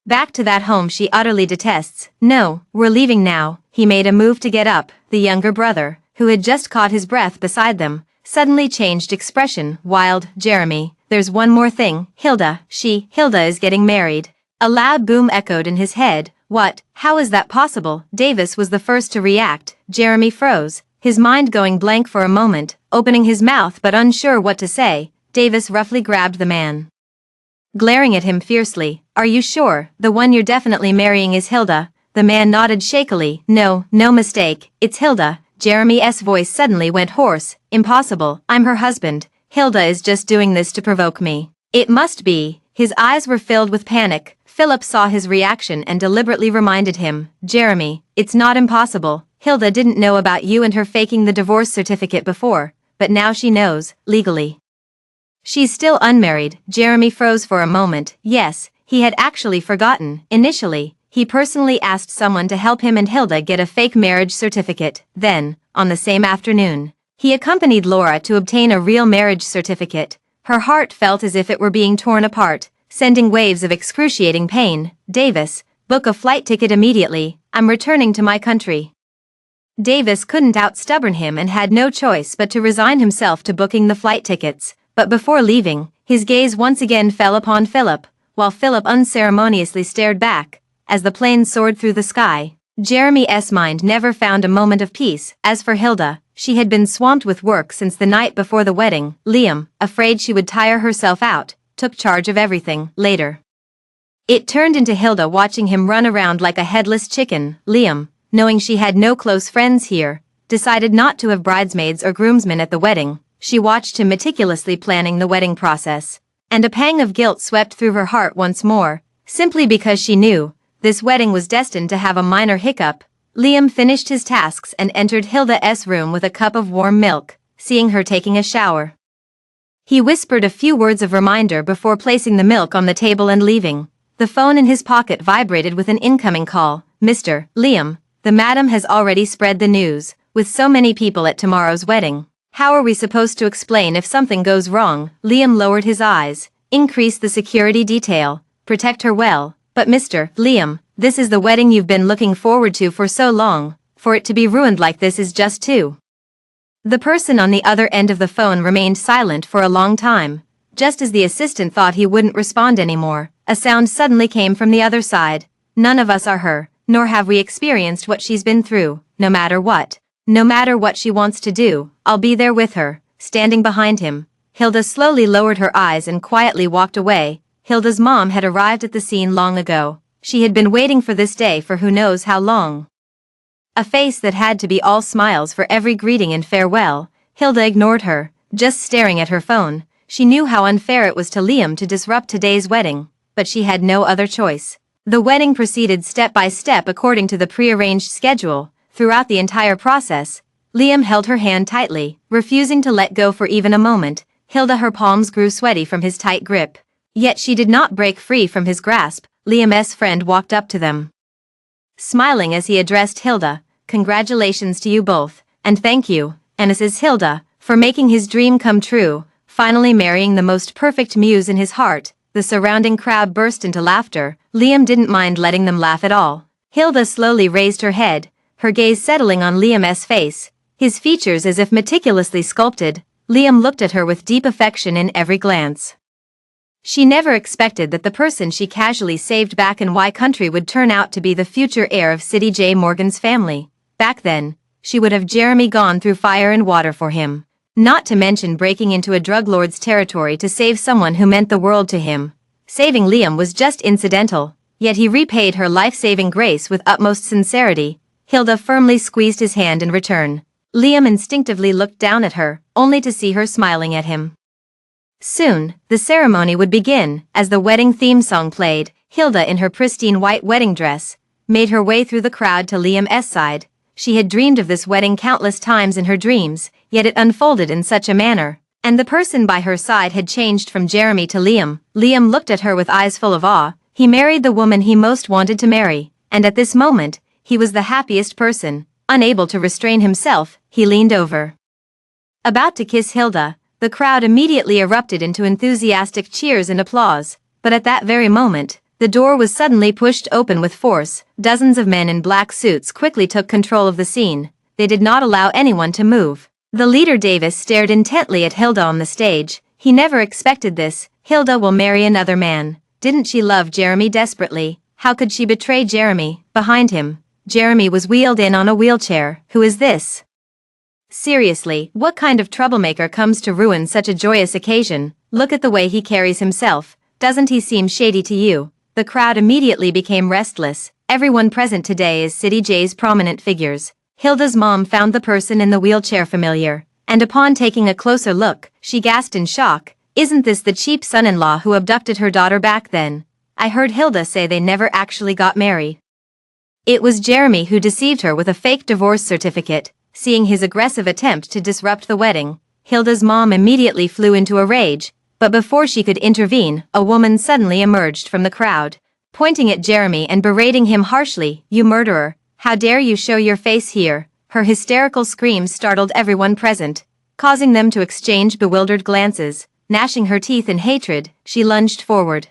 Back to that home she utterly detests. No, we're leaving now. He made a move to get up. The younger brother, who had just caught his breath beside them, suddenly changed expression. Wild. Jeremy, there's one more thing. Hilda is getting married. A loud boom echoed in his head. What? How is that possible? Davis was the first to react. Jeremy froze, his mind going blank for a moment, opening his mouth but unsure what to say. Davis roughly grabbed the man, glaring at him fiercely. Are you sure? The one you're definitely marrying is Hilda? The man nodded shakily. No mistake, it's Hilda. Jeremy's voice suddenly went hoarse. Impossible, I'm her husband. Hilda is just doing this to provoke me. It must be. His eyes were filled with panic. Philip saw his reaction and deliberately reminded him. Jeremy, it's not impossible. Hilda didn't know about you and her faking the divorce certificate before, but now she knows, legally. She's still unmarried. Jeremy froze for a moment. Yes, he had actually forgotten. Initially, he personally asked someone to help him and Hilda get a fake marriage certificate. Then, on the same afternoon, he accompanied Laura to obtain a real marriage certificate. Her heart felt as if it were being torn apart, sending waves of excruciating pain. Davis, book a flight ticket immediately. I'm returning to my country. Davis couldn't outstubborn him and had no choice but to resign himself to booking the flight tickets. But before leaving, his gaze once again fell upon Philip, while Philip unceremoniously stared back. As the plane soared through the sky, Jeremy's mind never found a moment of peace. As for Hilda, she had been swamped with work since the night before the wedding. Liam, afraid she would tire herself out, took charge of everything. Later, it turned into Hilda watching him run around like a headless chicken. Liam, knowing she had no close friends here, decided not to have bridesmaids or groomsmen at the wedding. She watched him meticulously planning the wedding process, and a pang of guilt swept through her heart once more, simply because she knew this wedding was destined to have a minor hiccup. Liam finished his tasks and entered Hilda's room with a cup of warm milk. Seeing her taking a shower, he whispered a few words of reminder before placing the milk on the table and leaving. The phone in his pocket vibrated with an incoming call. Mr. Liam, the madam has already spread the news. With so many people at tomorrow's wedding, how are we supposed to explain if something goes wrong? Liam lowered his eyes. Increase the security detail. Protect her well. But Mr. Liam, this is the wedding you've been looking forward to for so long. For it to be ruined like this is just too. The person on the other end of the phone remained silent for a long time. Just as the assistant thought he wouldn't respond anymore, a sound suddenly came from the other side. None of us are her, nor have we experienced what she's been through. No matter what she wants to do, I'll be there with her. Standing behind him, Hilda slowly lowered her eyes and quietly walked away. Hilda's mom had arrived at the scene long ago. She had been waiting for this day for who knows how long. A face that had to be all smiles for every greeting and farewell. Hilda ignored her, just staring at her phone. She knew how unfair it was to Liam to disrupt today's wedding, but she had no other choice. The wedding proceeded step by step according to the prearranged schedule. Throughout the entire process, Liam held her hand tightly, refusing to let go for even a moment. Hilda, her palms grew sweaty from his tight grip. Yet she did not break free from his grasp. Liam's friend walked up to them, smiling as he addressed Hilda. Congratulations to you both, and thank you, and Mrs. Hilda, for making his dream come true, finally marrying the most perfect muse in his heart. The surrounding crowd burst into laughter. Liam didn't mind letting them laugh at all. Hilda slowly raised her head, her gaze settling on Liam's face, his features as if meticulously sculpted. Liam looked at her with deep affection in every glance. She never expected that the person she casually saved back in Y country would turn out to be the future heir of City J. Morgan's family. Back then, she would have Jeremy gone through fire and water for him. Not to mention breaking into a drug lord's territory to save someone who meant the world to him. Saving Liam was just incidental, yet he repaid her life-saving grace with utmost sincerity. Hilda firmly squeezed his hand in return. Liam instinctively looked down at her, only to see her smiling at him. Soon, the ceremony would begin. As the wedding theme song played, Hilda, in her pristine white wedding dress, made her way through the crowd to Liam's side. She had dreamed of this wedding countless times in her dreams, yet it unfolded in such a manner, and the person by her side had changed from Jeremy to Liam. Liam looked at her with eyes full of awe. He married the woman he most wanted to marry, and at this moment, he was the happiest person. Unable to restrain himself, he leaned over, about to kiss Hilda. The crowd immediately erupted into enthusiastic cheers and applause, but at that very moment, the door was suddenly pushed open with force. Dozens of men in black suits quickly took control of the scene. They did not allow anyone to move. The leader Davis stared intently at Hilda on the stage. He never expected this. Hilda will marry another man. Didn't she love Jeremy desperately? How could she betray Jeremy? Behind him, Jeremy was wheeled in on a wheelchair. Who is this? Seriously, what kind of troublemaker comes to ruin such a joyous occasion? Look at the way he carries himself. Doesn't he seem shady to you? The crowd immediately became restless. Everyone present today is City J's prominent figures. Hilda's mom found the person in the wheelchair familiar, and upon taking a closer look, she gasped in shock. Isn't this the cheap son-in-law who abducted her daughter back then? I heard Hilda say they never actually got married. It was Jeremy who deceived her with a fake divorce certificate. Seeing his aggressive attempt to disrupt the wedding, Hilda's mom immediately flew into a rage, but before she could intervene, a woman suddenly emerged from the crowd, pointing at Jeremy and berating him harshly. You murderer, how dare you show your face here? Her hysterical screams startled everyone present, causing them to exchange bewildered glances. Gnashing her teeth in hatred, she lunged forward,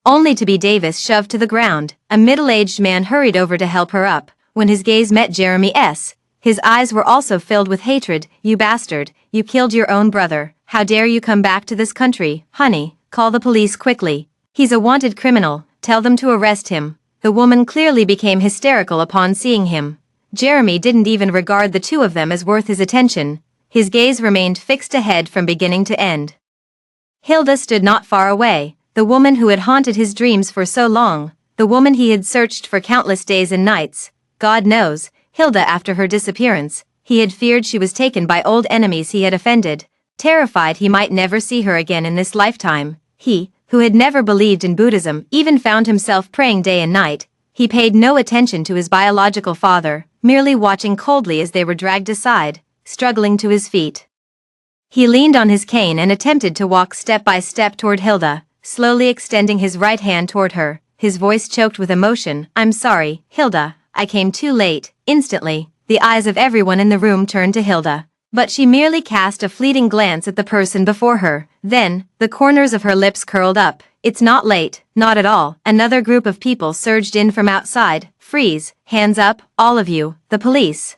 only to be Davis shoved to the ground. A middle-aged man hurried over to help her up. When his gaze met Jeremy's, his eyes were also filled with hatred. You bastard, you killed your own brother. How dare you come back to this country? Honey, call the police quickly. He's a wanted criminal, tell them to arrest him. The woman clearly became hysterical upon seeing him. Jeremy didn't even regard the two of them as worth his attention. His gaze remained fixed ahead from beginning to end. Hilda stood not far away, the woman who had haunted his dreams for so long, the woman he had searched for countless days and nights. God knows, Hilda, after her disappearance, he had feared she was taken by old enemies he had offended. Terrified he might never see her again in this lifetime, he, who had never believed in Buddhism, even found himself praying day and night. He paid no attention to his biological father, merely watching coldly as they were dragged aside, struggling to his feet. He leaned on his cane and attempted to walk step by step toward Hilda, slowly extending his right hand toward her, his voice choked with emotion. I'm sorry, Hilda, I came too late. Instantly, the eyes of everyone in the room turned to Hilda, but she merely cast a fleeting glance at the person before her. Then, the corners of her lips curled up. It's not late, not at all. Another group of people surged in from outside. Freeze, hands up, all of you. The police,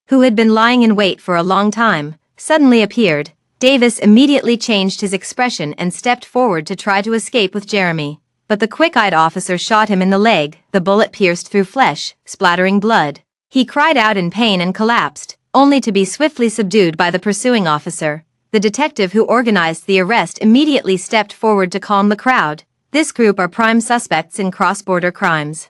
who had been lying in wait for a long time, suddenly appeared. Davis immediately changed his expression and stepped forward to try to escape with Jeremy. But the quick-eyed officer shot him in the leg. The bullet pierced through flesh, splattering blood. He cried out in pain and collapsed, only to be swiftly subdued by the pursuing officer. The detective who organized the arrest immediately stepped forward to calm the crowd. This group are prime suspects in cross-border crimes.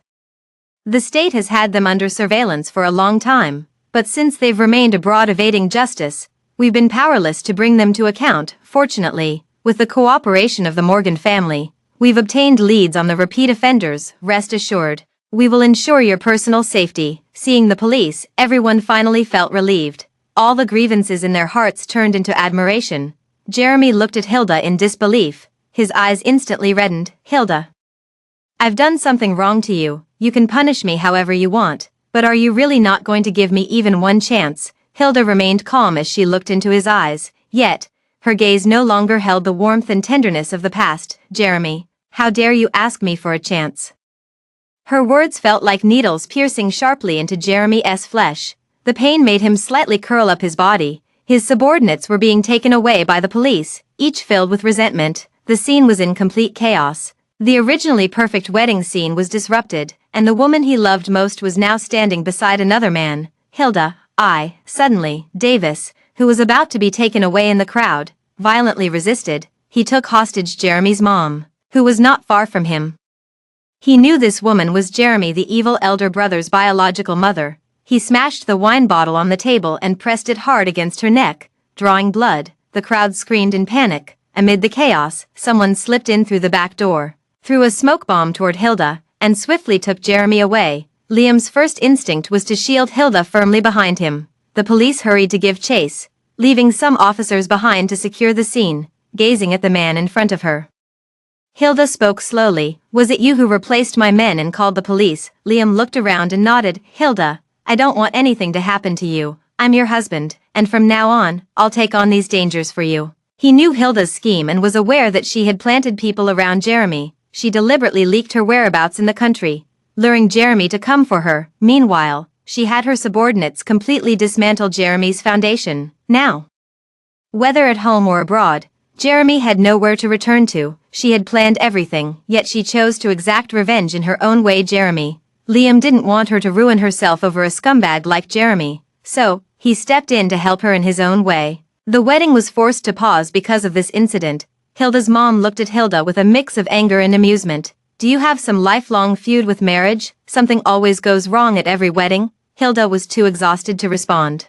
The state has had them under surveillance for a long time, but since they've remained abroad evading justice, we've been powerless to bring them to account. Fortunately, with the cooperation of the Morgan family, we've obtained leads on the repeat offenders. Rest assured, we will ensure your personal safety. Seeing the police, everyone finally felt relieved. All the grievances in their hearts turned into admiration. Jeremy looked at Hilda in disbelief. His eyes instantly reddened. Hilda, I've done something wrong to you. You can punish me however you want, but are you really not going to give me even one chance? Hilda remained calm as she looked into his eyes, yet, her gaze no longer held the warmth and tenderness of the past. Jeremy, how dare you ask me for a chance? Her words felt like needles piercing sharply into Jeremy's flesh. The pain made him slightly curl up his body. His subordinates were being taken away by the police, each filled with resentment. The scene was in complete chaos. The originally perfect wedding scene was disrupted, and the woman he loved most was now standing beside another man. Hilda, suddenly, Davis, who was about to be taken away in the crowd, violently resisted. He took hostage Jeremy's mom, who was not far from him. He knew this woman was Jeremy, the evil elder brother's biological mother. He smashed the wine bottle on the table and pressed it hard against her neck, drawing blood. The crowd screamed in panic. Amid the chaos, someone slipped in through the back door, threw a smoke bomb toward Hilda, and swiftly took Jeremy away. Liam's first instinct was to shield Hilda firmly behind him. The police hurried to give chase, leaving some officers behind to secure the scene, gazing at the man in front of her. Hilda spoke slowly. Was it you who replaced my men and called the police? Liam looked around and nodded. Hilda, I don't want anything to happen to you. I'm your husband, and from now on, I'll take on these dangers for you. He knew Hilda's scheme and was aware that she had planted people around Jeremy. She deliberately leaked her whereabouts in the country, luring Jeremy to come for her. Meanwhile, she had her subordinates completely dismantle Jeremy's foundation. Now, whether at home or abroad, Jeremy had nowhere to return to. She had planned everything, yet she chose to exact revenge in her own way. Liam didn't want her to ruin herself over a scumbag like Jeremy, so he stepped in to help her in his own way. The wedding was forced to pause because of this incident. Hilda's mom looked at Hilda with a mix of anger and amusement. Do you have some lifelong feud with marriage? Something always goes wrong at every wedding? Hilda was too exhausted to respond.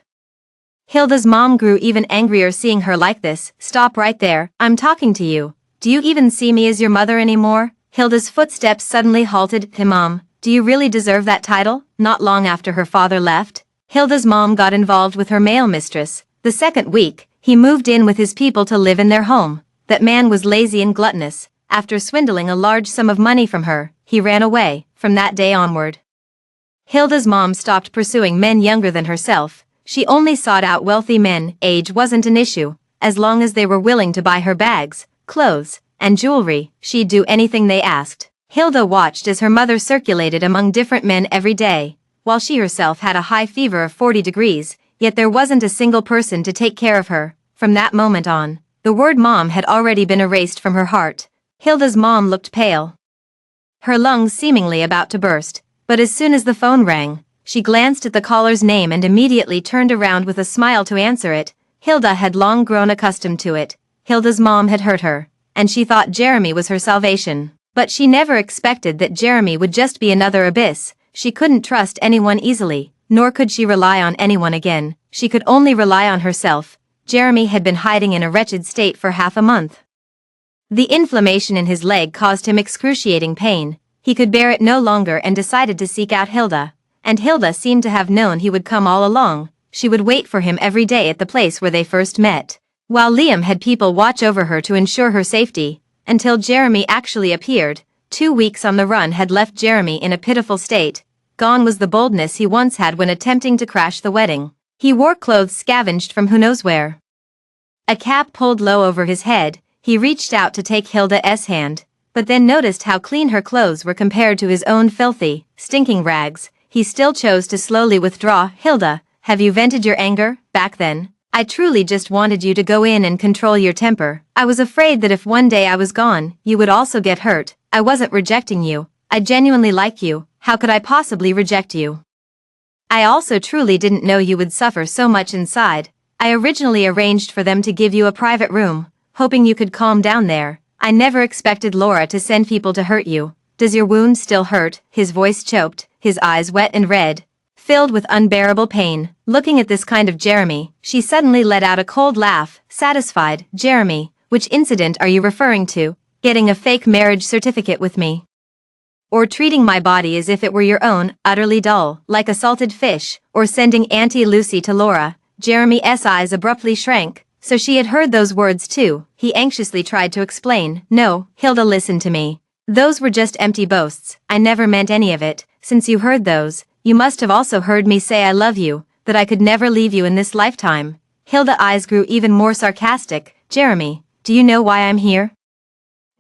Hilda's mom grew even angrier seeing her like this. Stop right there, I'm talking to you. Do you even see me as your mother anymore? Hilda's footsteps suddenly halted. Hey mom, do you really deserve that title? Not long after her father left, Hilda's mom got involved with her male mistress. The second week, he moved in with his people to live in their home. That man was lazy and gluttonous. After swindling a large sum of money from her, he ran away. From that day onward, Hilda's mom stopped pursuing men younger than herself. She only sought out wealthy men. Age wasn't an issue. As long as they were willing to buy her bags, clothes, and jewelry, she'd do anything they asked. Hilda watched as her mother circulated among different men every day, while she herself had a high fever of 40 degrees, yet there wasn't a single person to take care of her. From that moment on, the word mom had already been erased from her heart. Hilda's mom looked pale, her lungs seemingly about to burst, but as soon as the phone rang, she glanced at the caller's name and immediately turned around with a smile to answer it. Hilda had long grown accustomed to it. Hilda's mom had hurt her, and she thought Jeremy was her salvation. But she never expected that Jeremy would just be another abyss. She couldn't trust anyone easily, nor could she rely on anyone again. She could only rely on herself. Jeremy had been hiding in a wretched state for half a month. The inflammation in his leg caused him excruciating pain. He could bear it no longer and decided to seek out Hilda. And Hilda seemed to have known he would come all along. She would wait for him every day at the place where they first met, while Liam had people watch over her to ensure her safety, until Jeremy actually appeared. 2 weeks on the run had left Jeremy in a pitiful state. Gone was the boldness he once had when attempting to crash the wedding. He wore clothes scavenged from who knows where. A cap pulled low over his head. He reached out to take Hilda's hand, but then noticed how clean her clothes were compared to his own filthy, stinking rags. He still chose to slowly withdraw. Hilda, have you vented your anger? Back then, I truly just wanted you to go in and control your temper. I was afraid that if one day I was gone, you would also get hurt. I wasn't rejecting you. I genuinely like you. How could I possibly reject you? I also truly didn't know you would suffer so much inside. I originally arranged for them to give you a private room, hoping you could calm down there. I never expected Laura to send people to hurt you. Does your wound still hurt?" His voice choked, his eyes wet and red, filled with unbearable pain. Looking at this kind of Jeremy, she suddenly let out a cold laugh, satisfied. "Jeremy, which incident are you referring to? Getting a fake marriage certificate with me? Or treating my body as if it were your own, utterly dull, like a salted fish, or sending Auntie Lucy to Laura?" Jeremy's eyes abruptly shrank, so she had heard those words too. He anxiously tried to explain. "No, Hilda, listen to me. Those were just empty boasts. I never meant any of it. Since you heard those, you must have also heard me say I love you, that I could never leave you in this lifetime." Hilda's eyes grew even more sarcastic. "Jeremy, do you know why I'm here?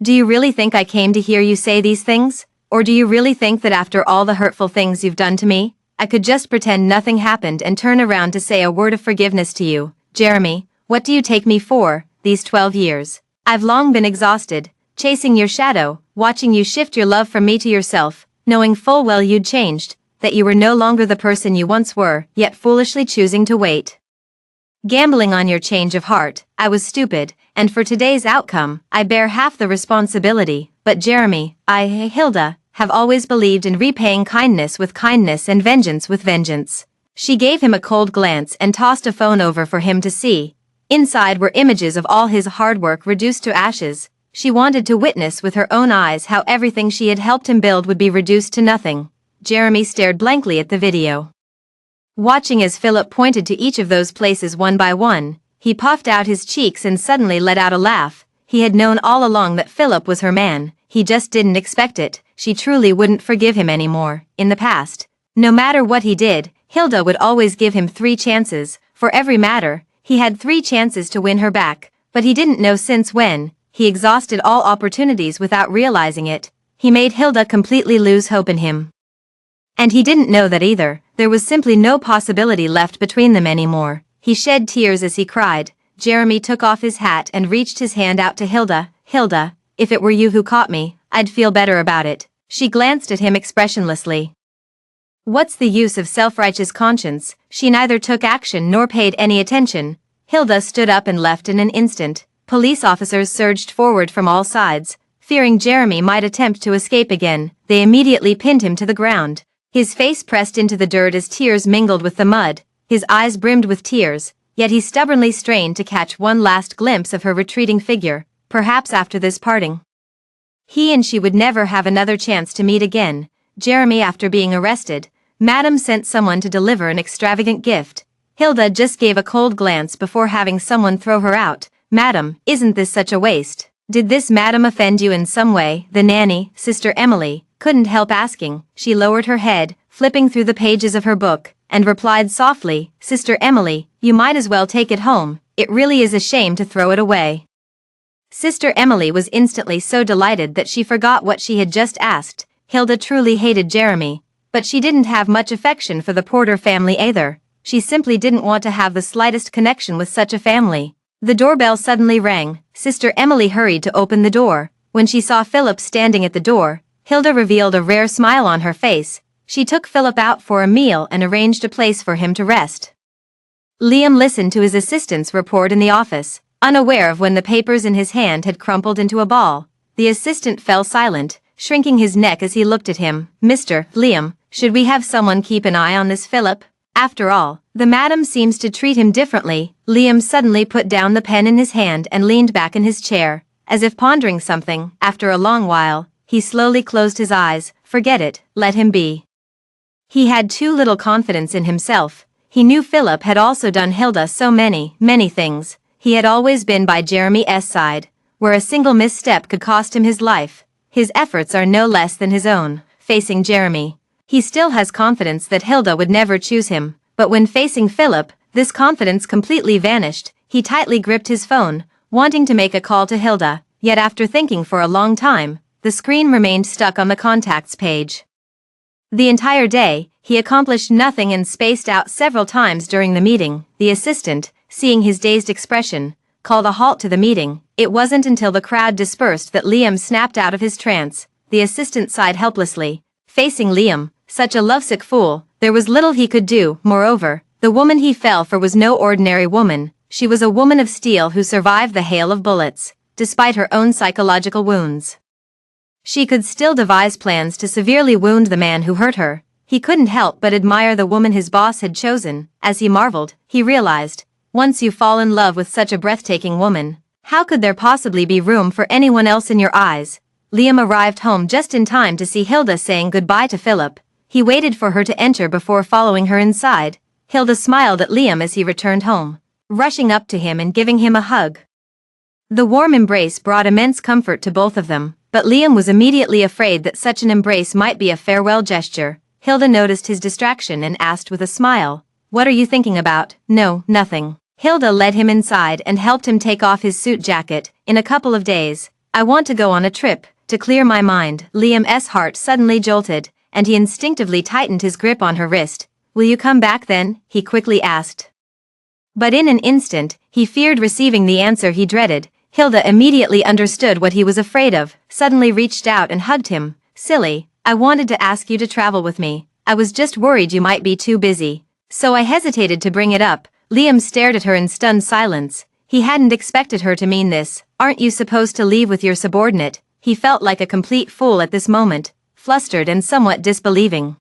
Do you really think I came to hear you say these things? Or do you really think that after all the hurtful things you've done to me, I could just pretend nothing happened and turn around to say a word of forgiveness to you? Jeremy, what do you take me for, these 12 years? I've long been exhausted, chasing your shadow, watching you shift your love from me to yourself, knowing full well you'd changed, that you were no longer the person you once were, yet foolishly choosing to wait. Gambling on your change of heart. I was stupid, and for today's outcome, I bear half the responsibility. But Jeremy, Hilda, have always believed in repaying kindness with kindness and vengeance with vengeance." She gave him a cold glance and tossed a phone over for him to see. Inside were images of all his hard work reduced to ashes. She wanted to witness with her own eyes how everything she had helped him build would be reduced to nothing. Jeremy stared blankly at the video, watching as Philip pointed to each of those places one by one. He puffed out his cheeks and suddenly let out a laugh. He had known all along that Philip was her man, he just didn't expect it. She truly wouldn't forgive him anymore. In the past, no matter what he did, Hilda would always give him 3 chances. For every matter, he had 3 chances to win her back, but he didn't know since when. He exhausted all opportunities without realizing it. He made Hilda completely lose hope in him. And he didn't know that either. There was simply no possibility left between them anymore. He shed tears as he cried. Jeremy took off his hat and reached his hand out to Hilda. "Hilda, if it were you who caught me, I'd feel better about it." She glanced at him expressionlessly. What's the use of self-righteous conscience? She neither took action nor paid any attention. Hilda stood up and left in an instant. Police officers surged forward from all sides. Fearing Jeremy might attempt to escape again, they immediately pinned him to the ground. His face pressed into the dirt as tears mingled with the mud. His eyes brimmed with tears, yet he stubbornly strained to catch one last glimpse of her retreating figure. Perhaps after this parting, he and she would never have another chance to meet again. Jeremy, after being arrested, Madame sent someone to deliver an extravagant gift. Hilda just gave a cold glance before having someone throw her out. "Madame, isn't this such a waste? Did this madam offend you in some way?" The nanny, Sister Emily, couldn't help asking. She lowered her head, flipping through the pages of her book, and replied softly, "Sister Emily, you might as well take it home. It really is a shame to throw it away." Sister Emily was instantly so delighted that she forgot what she had just asked. Hilda truly hated Jeremy, but she didn't have much affection for the Porter family either. She simply didn't want to have the slightest connection with such a family. The doorbell suddenly rang. Sister Emily hurried to open the door. When she saw Philip standing at the door, Hilda revealed a rare smile on her face. She took Philip out for a meal and arranged a place for him to rest. Liam listened to his assistant's report in the office, unaware of when the papers in his hand had crumpled into a ball. The assistant fell silent, shrinking his neck as he looked at him. "Mr. Liam, should we have someone keep an eye on this Philip? After all, the madam seems to treat him differently." Liam suddenly put down the pen in his hand and leaned back in his chair, as if pondering something. After a long while, he slowly closed his eyes. Forget it, let him be. He had too little confidence in himself. He knew Philip had also done Hilda so many things. He had always been by Jeremy's side, where a single misstep could cost him his life. His efforts are no less than his own. Facing Jeremy, he still has confidence that Hilda would never choose him, but when facing Philip, this confidence completely vanished. He tightly gripped his phone, wanting to make a call to Hilda, yet after thinking for a long time, the screen remained stuck on the contacts page. The entire day, he accomplished nothing and spaced out several times during the meeting. The assistant, seeing his dazed expression, called a halt to the meeting. It wasn't until the crowd dispersed that Liam snapped out of his trance. The assistant sighed helplessly. Facing Liam, such a lovesick fool, there was little he could do. Moreover, the woman he fell for was no ordinary woman. she was a woman of steel who survived the hail of bullets, despite her own psychological wounds. She could still devise plans to severely wound the man who hurt her. He couldn't help but admire the woman his boss had chosen. As he marveled, he realized, once you fall in love with such a breathtaking woman, how could there possibly be room for anyone else in your eyes? Liam arrived home just in time to see Hilda saying goodbye to Philip. He waited for her to enter before following her inside. Hilda smiled at Liam as he returned home, rushing up to him and giving him a hug. The warm embrace brought immense comfort to both of them, but Liam was immediately afraid that such an embrace might be a farewell gesture. Hilda noticed his distraction and asked with a smile, "What are you thinking about?" "No, nothing." Hilda led him inside and helped him take off his suit jacket. "In a couple of days, I want to go on a trip, to clear my mind." Liam's heart suddenly jolted, and he instinctively tightened his grip on her wrist. "Will you come back then?" he quickly asked. But in an instant, he feared receiving the answer he dreaded. Hilda immediately understood what he was afraid of, suddenly reached out and hugged him. "Silly, I wanted to ask you to travel with me. I was just worried you might be too busy, so I hesitated to bring it up." Liam stared at her in stunned silence. He hadn't expected her to mean this. "Aren't you supposed to leave with your subordinate?" He felt like a complete fool at this moment, flustered and somewhat disbelieving.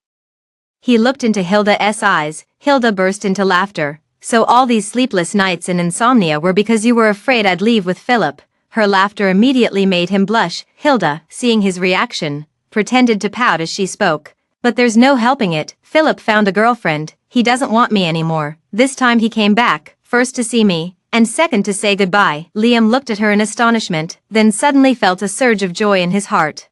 He looked into Hilda's eyes. Hilda burst into laughter. "So all these sleepless nights and insomnia were because you were afraid I'd leave with Philip?" Her laughter immediately made him blush. Hilda, seeing his reaction, pretended to pout as she spoke. "But there's no helping it. Philip found a girlfriend. He doesn't want me anymore. This time he came back, first to see me, and second to say goodbye." Liam looked at her in astonishment, then suddenly felt a surge of joy in his heart.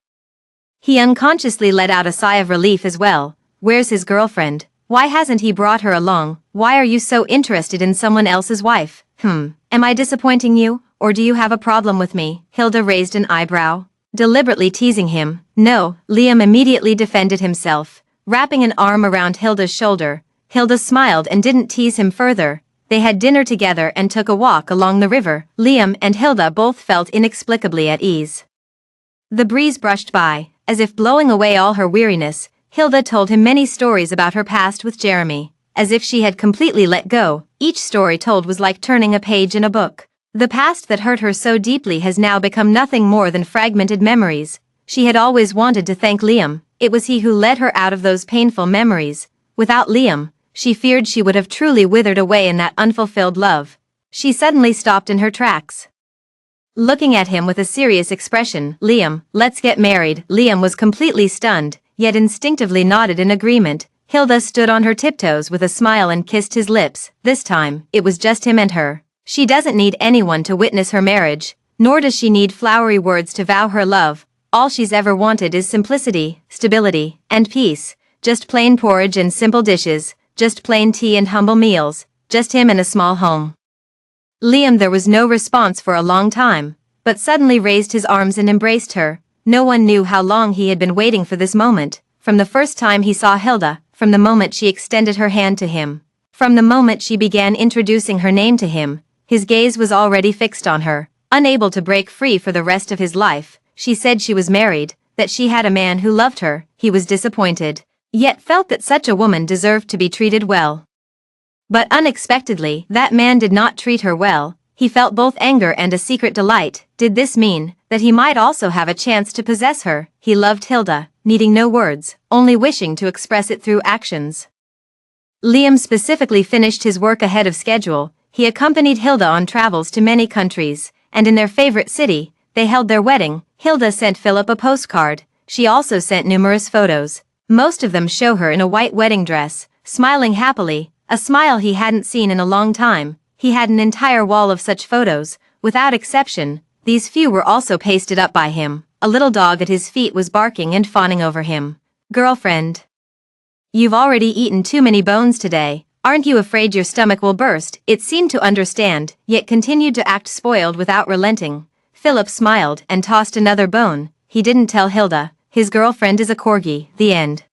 He unconsciously let out a sigh of relief as well. Where's his girlfriend? Why hasn't he brought her along? Why are you so interested in someone else's wife? Am I disappointing you, or do you have a problem with me? Hilda raised an eyebrow, deliberately teasing him. No, Liam immediately defended himself, wrapping an arm around Hilda's shoulder. Hilda smiled and didn't tease him further. They had dinner together and took a walk along the river. Liam and Hilda both felt inexplicably at ease. The breeze brushed by, as if blowing away all her weariness. Hilda told him many stories about her past with Jeremy, as if she had completely let go. Each story told was like turning a page in a book. The past that hurt her so deeply has now become nothing more than fragmented memories. She had always wanted to thank Liam. It was he who led her out of those painful memories. Without Liam, she feared she would have truly withered away in that unfulfilled love. She suddenly stopped in her tracks, looking at him with a serious expression. "Liam, let's get married." Liam was completely stunned, yet instinctively nodded in agreement. Hilda stood on her tiptoes with a smile and kissed his lips. This time, it was just him and her. She doesn't need anyone to witness her marriage, nor does she need flowery words to vow her love. All she's ever wanted is simplicity, stability, and peace. Just plain porridge and simple dishes, just plain tea and humble meals, just him and a small home. Liam there was no response for a long time, but suddenly raised his arms and embraced her. No one knew how long he had been waiting for this moment, from the first time he saw Hilda, from the moment she extended her hand to him, from the moment she began introducing her name to him. His gaze was already fixed on her, unable to break free for the rest of his life. She said she was married, that she had a man who loved her. He was disappointed, yet felt that such a woman deserved to be treated well. But unexpectedly, that man did not treat her well. He felt both anger and a secret delight. Did this mean that he might also have a chance to possess her? He loved Hilda, needing no words, only wishing to express it through actions. Liam specifically finished his work ahead of schedule. He accompanied Hilda on travels to many countries, and in their favorite city, they held their wedding. Hilda sent Philip a postcard. She also sent numerous photos. Most of them show her in a white wedding dress, smiling happily, a smile he hadn't seen in a long time. He had an entire wall of such photos, without exception. These few were also pasted up by him. A little dog at his feet was barking and fawning over him. "Girlfriend, you've already eaten too many bones today. Aren't you afraid your stomach will burst?" It seemed to understand, yet continued to act spoiled without relenting. Philip smiled and tossed another bone. He didn't tell Hilda. His girlfriend is a corgi. The end.